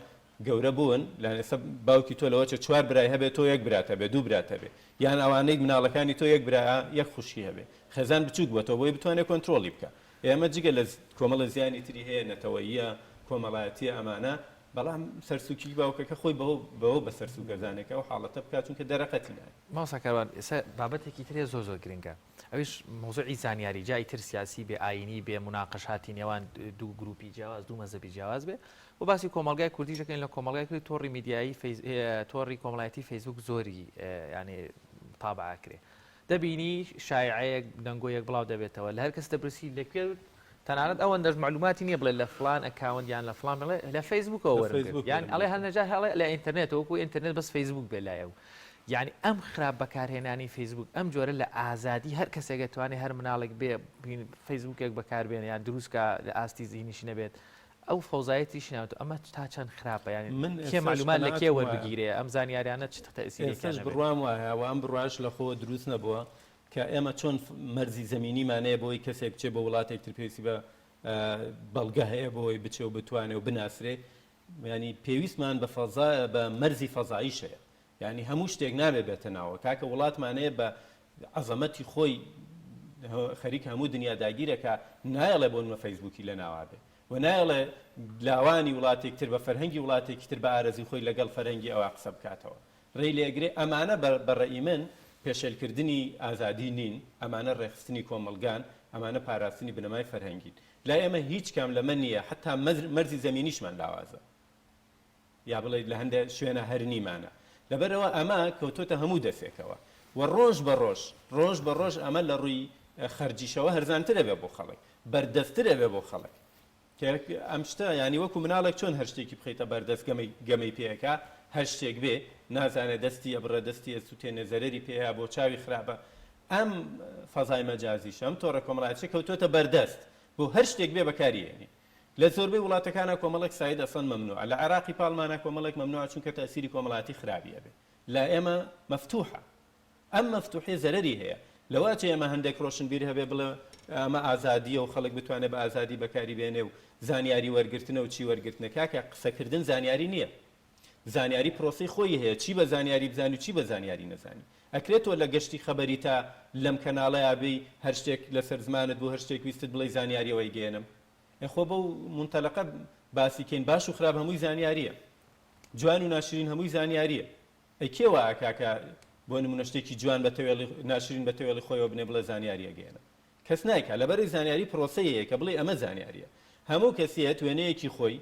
گەورە بوون لەنێستا باوکی تۆ لەوە 4 برای هەبێ تۆ 1 براتە بێ 2 براتە بێ یان ئەوانەی مناڵەکانی تۆ 1 برایە 1 خوشکی هەبێ خێزان بچووک بووەتەوە بۆی بتوانێت کۆنتترۆلی بکە ئێمە جگە لە کۆمەڵە زیانی تری هەیە نەتەوەییە کۆمەڵایەتی ئەمانە بەڵام سەرسوکی باوکەکە خۆی بەوە بە سەرسوو گەزانێکە و حاڵەتە بکات چونکە دەرەقەتی نایە ماوساکەوان ئێستا بابەتێکی ترێ زۆر زۆر گرنگە ئەویش مۆزوعی زانیاری جای تر سیاسی بێ ئاینی بێ مناقەشاتی نێوان دوو گروپی جیاواز دوو مەزەبی جیاواز بێ و باسی کۆمەلگای کوردیشەکەین لە کۆمەلگای کوردی تۆڕی میدیایی تۆڕی کۆمەڵایەتی فەیسبوک زۆری ینی تابعاکرێ دەبینی شایعەیەک دەنگۆیەک بڵاو دەبێتەوە لە هەر کەس دەپرسی لەکوێ تەنانەت ئەوەندەش معلوماتی نییە بڵێ لە فلان ئەکاونت یان لە فلان بڵێ لە فەیسبوکەوە وەرگرت یان ئەڵێ هەرنەجار هەڵێ لە ئینتەرنێت وەکو ئینتەرنێت بەس فەیسبوک بێ لایە و یعنی ئەم خراپ بەکارهێنانی فەیسبوک ئەم جۆرە لە ئازادی هەر کەسێک دەتوانێت هەر مناڵێک بێ فەیسبوکێک بەکاربێنێ یان دروستکە لە ئاستی زیینیش نەبێت ئەو فەوزایەتیش ناوێت ئەمە تا چەند خراپە ینی کێ معلومات لە کێ وەربگیرێ ئەم زانیاریانە چ تەئسیرێکش بڕوام وایە و ئەم بڕواش لە خۆ دروست نەبووە کە ئێمە چۆن مەرزی زەمینیمانەیە بۆی کەسێک بچێ بە وڵاتێکتر پێویستی بە بەڵگە هەیە بۆی بچێ و بتوانێت و بناسرێ ینی پێویستمان بە فەزا بە مەرزی فەزاییشەیە ینی هەموو شتێک نابێت بێتە ناوە کاکە وڵاتمانەیە بە عەزەمەتی خۆی خەریک هەموو دنیا داگیرەکە نایەڵێ بۆ نمە فەیسبوکی لە ناوابێ و نایڵێ لاوانی وڵاتێکتر بە فەرهەنگی وڵاتێکتر بە ئارەزی خۆی لەگەڵ فەرهەنگی ئەوە قسە بکاتەوە ڕێی لێگرێ ئەمانە بەڕێی من پێشێلکردنی ئازادی نین ئەمانە ڕێخستنی کۆمەلگان ئەمانە پاراستنی بنەمای فەرهەنگین لا ئێمە هیچ کام لەمە نییە حتا مەرزی زەمینیشمان لاوازە یا بڵێ لە هەندێک شوێنە هەرنیمانە لەبەرەوە ئەمە کەوتۆتە هەموو دەسێکەوە و ڕۆژ بە ڕۆژ ئەمە لە ڕووی خەرجیشەوە هەرزانترە بێ بۆ خەڵک بەردەسترە بێ بۆ خەڵک ئەم شتە ینی وەکو مناڵێک چۆن هەر شتێکی بخیتە بەردەست گەمەی پێەکە هەر شتێک بێ نازانێت دەستی ئەبڕە دەستی ئەسووتێنێ زەرری پێەیە بۆ چاوی خراپە ئەم فەزای مەجازیش ئەم تۆڕە کۆمەڵایەتی کەوتۆتە بەردەست بۆ هەر شتێک بێ بەکاریێنی لە زۆربەی وڵاتەکانە کۆمەڵێک ساید ئەسەن مەمنوع لە عێراقی پاڵمانە کۆمەڵێک مەمنوع چونکە تەسیری کۆمەڵاتی خراپیە بێ لا ئێمە مەفتوحە ئەم مەفتوحی زەرری هەیە لەواتە ئێمە هەندێک ڕۆشنبیر هەبێ بڵێ ئەمە ئازادیە و خەڵک بتوانێت بە ئازادی بەکاری بێنێ و زانیاری وەرگرتنە و چی وەرگرتنە کاکە قسەکردن زانیاری نییە زانیاری پرۆسی خۆی هەیە چی بە زانیاری بزانی و چی بە زانیاری نەزانی ئەکرێتەوە لە گەشتی خەبەری تا لەم کەناڵەیە بێ هەر شتێک لەسەر زمانت بۆ هەر شتێک ویستت بڵێ زانیاریەوەی گێنم خۆ بەو منتەلەقە باسیکەین باش و خراپ هەمووی زانیاریە جوان و ناشرین هەمووی زانیاریە ئەی کێوە ئاکاکە بۆ نمونە شتێکی جوان ناشرین بە تەوێڵی خۆیەوە بنێ بڵێ زانیاریە گێنم کەس نایکە لەبەری زانیاری پرۆسەیەیە کە بڵێ ئەمە زانیاریە هەموو کەسێت وێنەیەکی خۆی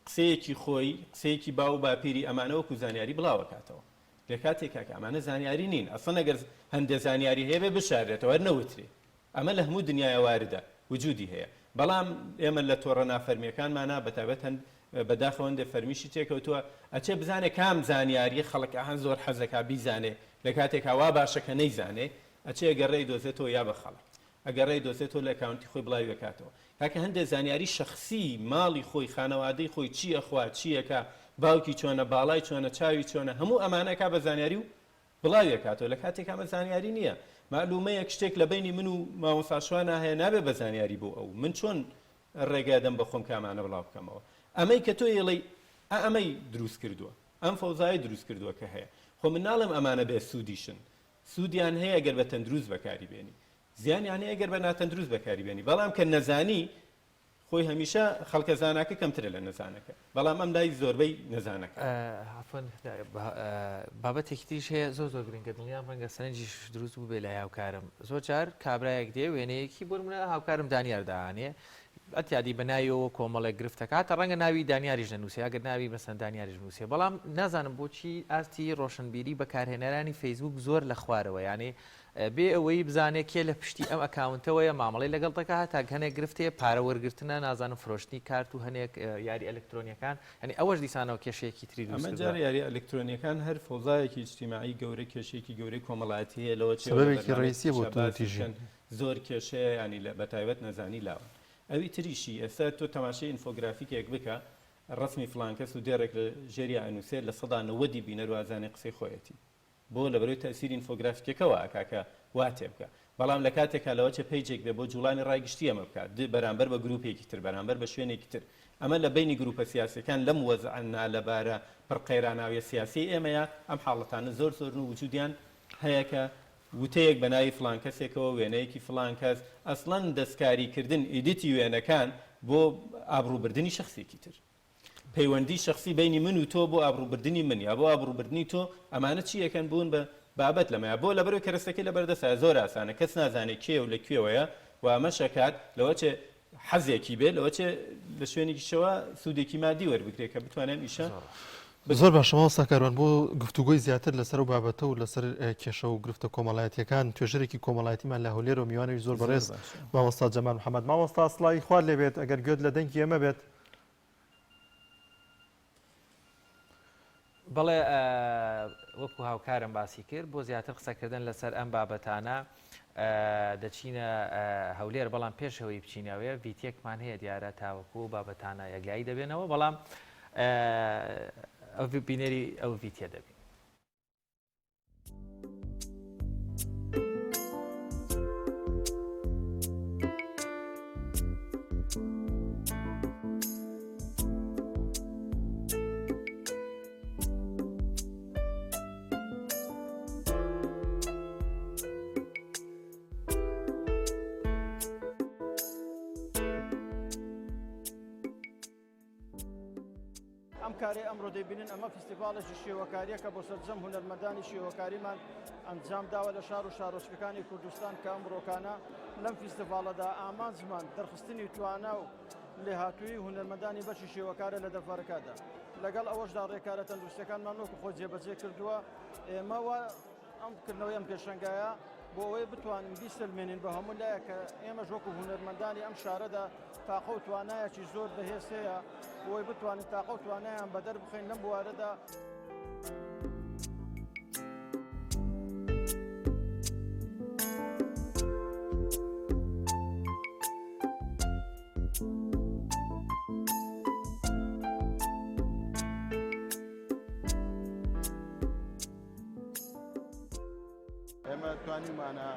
قسەیەکی خۆی قسەیەکی باو باپیری ئەمانەوەکو زانیاری بڵاوەکاتەوە لە کاتێکا کە ئەمانە زانیاری نین ئەسڵ ئەگەر هەندێک زانیاری هەیە بێ بشارێتەوە نەوترێ ئەمە لە هەموو دنیای واردە وجودی هەیە بەڵام ئێمە لە تۆڕە نافەرمیەکانمانە بەتابەت هەند بەداخەوەندە فەرمیشی تێکەوتووە ئەچێ بزانێ کام زانیاری خەڵک ئاهەن زۆر حەزەکە بیزانێ لە کاتێک هاوا باشەکە نەیزانێ ئەچێ گەڕێی دۆزێتەوە یا بە خەڵک ئەگەڕێی دۆزێتەوە لە ئەکاونتی خۆی بڵاوی بکاتەوە کاکە هەندێک زانیاری شەخسی ماڵی خۆی خانەوادەی خۆی چی ئەخوا چیەکە باوکی چۆنە باڵای چۆنە چاوی چۆنە هەموو ئەمانەکە بە زانیاری و بڵاوی کاتەوە لە کاتێک ئەمە زانیاری نییە معلومەیەک شتێک لە بینی من و مامۆستاشوانە هەیە نابێ بە زانیاری بۆ ئەو من چۆن ڕێگادەم بە خۆم کامانە بڵاو بکەمەوە ئەمەی کە تۆ ێڵی ئەمەی دروست کردووە ئەم فەوزایی دروست کردووە کە هەیە خۆ من ناڵێم ئەمانە بێ سوودیشن سوودیان هەیە گەر بە تەندروست بەکاری بێنی زیانیان هەیە گەر بە ناتەندروست بەکاری بێنی بەڵام کە نەزانی خۆی هەمیشە خەڵکە زاناکە کەمترە لە نەزانەکە بەڵام ئەم لای زۆربەی نەزانەکە بابەتێکی تریش هەیە زۆر گرنگە دڵنیام ڕەنگە سەرنجیش دروست بوو بێ لە هاوکارم زۆر جار کابرایەک دێ وێنەیەکی بۆ منە هاوکارم دانیاردانێ ئەتیادی بەناویەوە کۆمەڵێک گرفتەکاتە ڕەنگە ناوی دانیاریش نەنووسێ ئەگەر ناوی مەسەن دانیاریش نووسێ بەڵام نازانم بۆچی ئاستی ڕۆشنبیری بەکارهێنەرانی فەیسبوک زۆر لە خوارەوە یانێ بێ ئەوەی بزانێت کێ لە پشتی ئەم ئەکاونتەوەیە مامەڵی لەگەڵ دەکە هەتا هەنێک گرفتێ پارە وەرگرتنە نازانم فرۆشتنی کارت و هەنێک یاری ئەلکترۆنیەکان ینی ئەوەش دیسانەوە کێشەیەکی تری ئەمە جار یاری ئەلکترۆنیەکان هەر فۆزایەکی اجتیماعی گەورە کێشێکی گەورەی کۆمەڵایەتی هەیە لەوە سبەبێکی ڕئیسی بۆ توتیژن زۆر کێشەیە ینی بەتایبەت نەزانی لاوە ئەوی تریشی ئێستا تۆ تەماشای ئینفۆگرافیکێک بکە ڕسمی فلانکەس و دێڕێک لە ژێری ئەنووسێت لە 190 بینەر وازانێ قسەی خۆیەتی بۆ لەبەرەوەی تەسیری ئینفۆگرافیکەکەەوە ئاکاکە واتێ بکە بەڵام لە کاتێکا لەوە چه پیجێک بێ بۆ جوڵانی ڕایگشتی ئەمە بکات بەرامبەر بە گروپێکی تر بەرامبەر بە شوێنێکی تر ئەمە لە بینی گروپە سیاسەکان لەم وەزعنا لەبارە پڕقەیراناویە سیاسی ئێمەیە ئەم حاڵەتانە زۆر و وجودیان هەیە کە وتەیەک بەناوی فلان کەسێکەوە وێنەیەکی فلان کەس ئەسڵەن دەستکاریکردن ئیدیتی وێنەکان بۆ ئابڕووبردننی شخصێکی تر پەیوەندی شخصی بینی من و تۆ بۆ ئابڕووبردننی من یا بۆ ئابڕووبردننی تۆ ئەمانە چیەکەن بوون بە بابەت لەمەیە بۆ لەبەرەوەی کەرەستەکەی لەبەردەسە زۆر ئاسانە کەس نازانێت کێ و لەکوێوەیە و ئەمە شەکات لەوە چێ حەزێکی بێت لەوە چێ لە شوێنێکیشەوە سوودێکی مادی وەربگرێت کە بتوانێن ئیشە زۆر باشەوە ساکاران بۆ گفتوگۆی زیاتر لەسەر و بابەتە و لەسەر کێشە و گرفتە کۆمەڵایەتیەکان توێژەرێکی کۆمەڵایەتیمان لە هەولێر و میوانەوی زۆر بەڕێز مامۆستا جەمال محەممەد مامۆستا سڵاوی خوارد لێبێت ئەگەر گوێت لە دەنگی ئێمە بێت بەڵێ وەکو هاوکارم باسی کرد بۆ زیاتر قسەکردن لەسەر ئەم بابەتانە دەچینە هەولێر بەڵام پێشەوەی بچینەوەی ڤیتێکمان هەیە دیارە تاوەکو بابەتانە یەکلایی دەبێنەوە بەڵام ئەو بینەری ئەو ڤیتە دەبێت. ئەم کارێ ئەمڕۆ دەبینن ئەمە فستیڤالێکی شێوەکاریەکە بۆ سەرجەم هونەرمەندانی شێوەکاریمان ئەنجام داوە لە شار و شارۆچکەکانی کوردستان کە ئەمڕۆکانە لەم فستیڤالەدا ئامانجمان دەرخستنی توانە و لێهاتووی هونەرمەندانی بەشی شێوەکارە لە دەربارەکەدا لەگەڵ ئەوەشدا ڕێکارە تەندروستەکانمان وەکو خۆ جێبەجێ کردووە ئێمەوە ئەمکردنەوەی ئەم پێشەنگایە بۆ ئەوەی بتوانین بیسەلمێنین بە هەموو لایە کە ئێمەش وەکو هونەرمەندانی ئەم شارەدا تاقە و توانایەکی زۆر بەهێز هەیە بۆی بتوانین تاقە و توانایان بەدەر بخەین لەم بوارەدا. ئێمە توانیمانە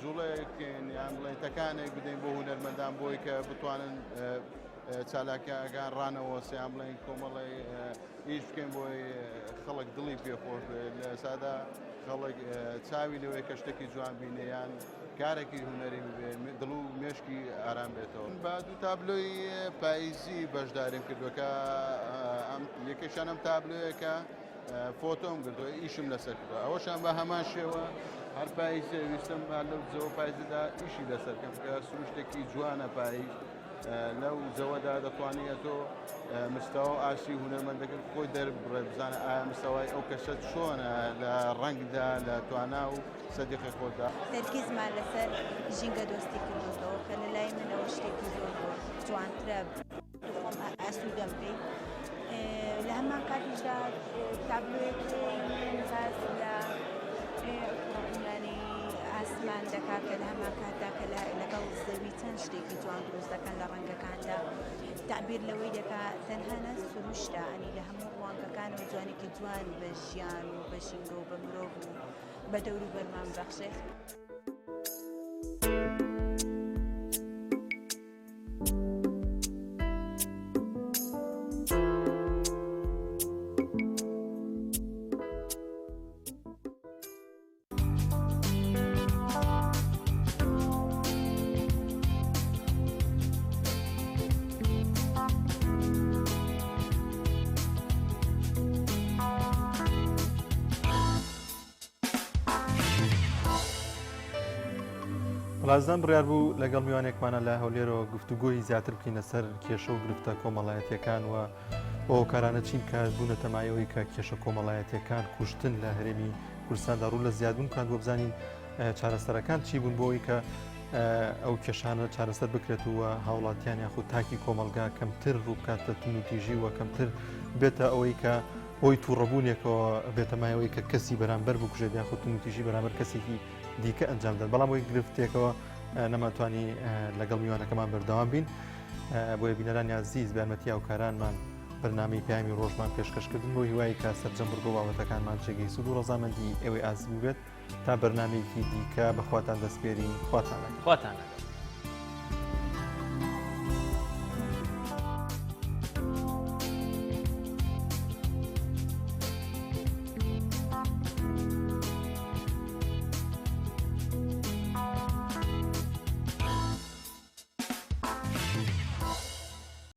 جوڵەیەکین یان بڵێنتەکانێک بدەین بۆ هونەرمەندان بۆی کە بتوانن چالاکیەکان ڕانەوەسییان بڵێن کۆمەڵی هیچ بکەین بۆی خەڵک دڵی پێخۆش لە سادا خەڵک چاوی لەوەی کە شتێکی جوان بینێیان کارێکی هونەری ببێت دڵ و مێشکی ئارام بێتەوە. با دوو تابلۆی پاییزی بەشداریم کردووەکە یەکێشان ئەم تابلۆیەکە فۆتۆم کردووە ئیشم لەسەر کردووە ئەوەشان بە هەمان شێوە هەر پاییز ویستم لەو جەوە پاییزدا ئیشی لەسەرکەم کە سروشتێکی جوانە پاییز لەو جەوەدا دەتوانێتەوە مستەوە ئاشی هونەرمەندەکە خۆی دەربڕێ بزانە ئایا مستەوای ئەو کەسە چۆنە لە ڕەنگدا لە توانا و سەدیقی خۆدا. تەرکیزمان لەسەر ژینگە دۆستی کردوەوە کە لە لای منەوە شتێکی زۆر جوانترە خۆم ئاسوودەم پێی. لە هەمان کاتیشدا تابلۆیەکی باز لە ڕۆژنانی ئاسمان دەکات کە لە هەمان کاتدا کە لەگەڵ زەوی چەند شتێکی جوان دروست دەکەن لە ڕەنگەکاندا تعبیر لەوەی دەکات تەنها نە سروشتە ئەنی لە هەموو ڕوانگەکان و جوانێکی جوان بە ژیان و بە ژینگە و بە مرۆڤ و بە دەور و بەرمان بەخشێت. بەڵازدان بڕیار بوو لەگەڵ میوانێکمانە لە هەولێرەوە گفتوگۆی زیاتر بکەینە سەر کێشە و گرفتە کۆمەڵایەتیەکان و بۆ کارانە چین کە بوونە تەمایەوەی کە کێشە کۆمەڵایەتیەکان کوشتن لە هەرێمی کوردستاندا ڕوو لە زیادبوون کاند بۆ بزانین چارەسەرەکان چی بوون بۆ ئەوەی کە ئەو کێشانە چارەسەر بکرێت و هاوڵاتیان یاخود تاکی کۆمەلگا کەمتر ڕووبکاتە تون و تیژی و کەمتر بێتە ئەوەی کە هۆی تووڕەبوونێکەوە بێتەمایەوەی کە کەسی بەرامبەر بکوژێت یاخود تون و تیژی بەرامبەر کەسێکی دیکە ئەنجام دەن بەڵام بۆی گرفتێکەوە نەماتوانی لەگەڵ میوانەکەمان بەردەوام بین بۆیە بینەرانی عزیز بە یارمەتی هاوکارانمان بەرنامەی پەیامی ڕۆژمان پێشکەشکردن بۆ هیوایی کە سەرجەم بڕگۆ بابەتەکانمان جێگەی سوود و ڕەزامەندی ئێوەی ئازیز بێت تا بەرنامەیەکی دیکە بەخواتان دەستپێرین خواتان لەگەڵ.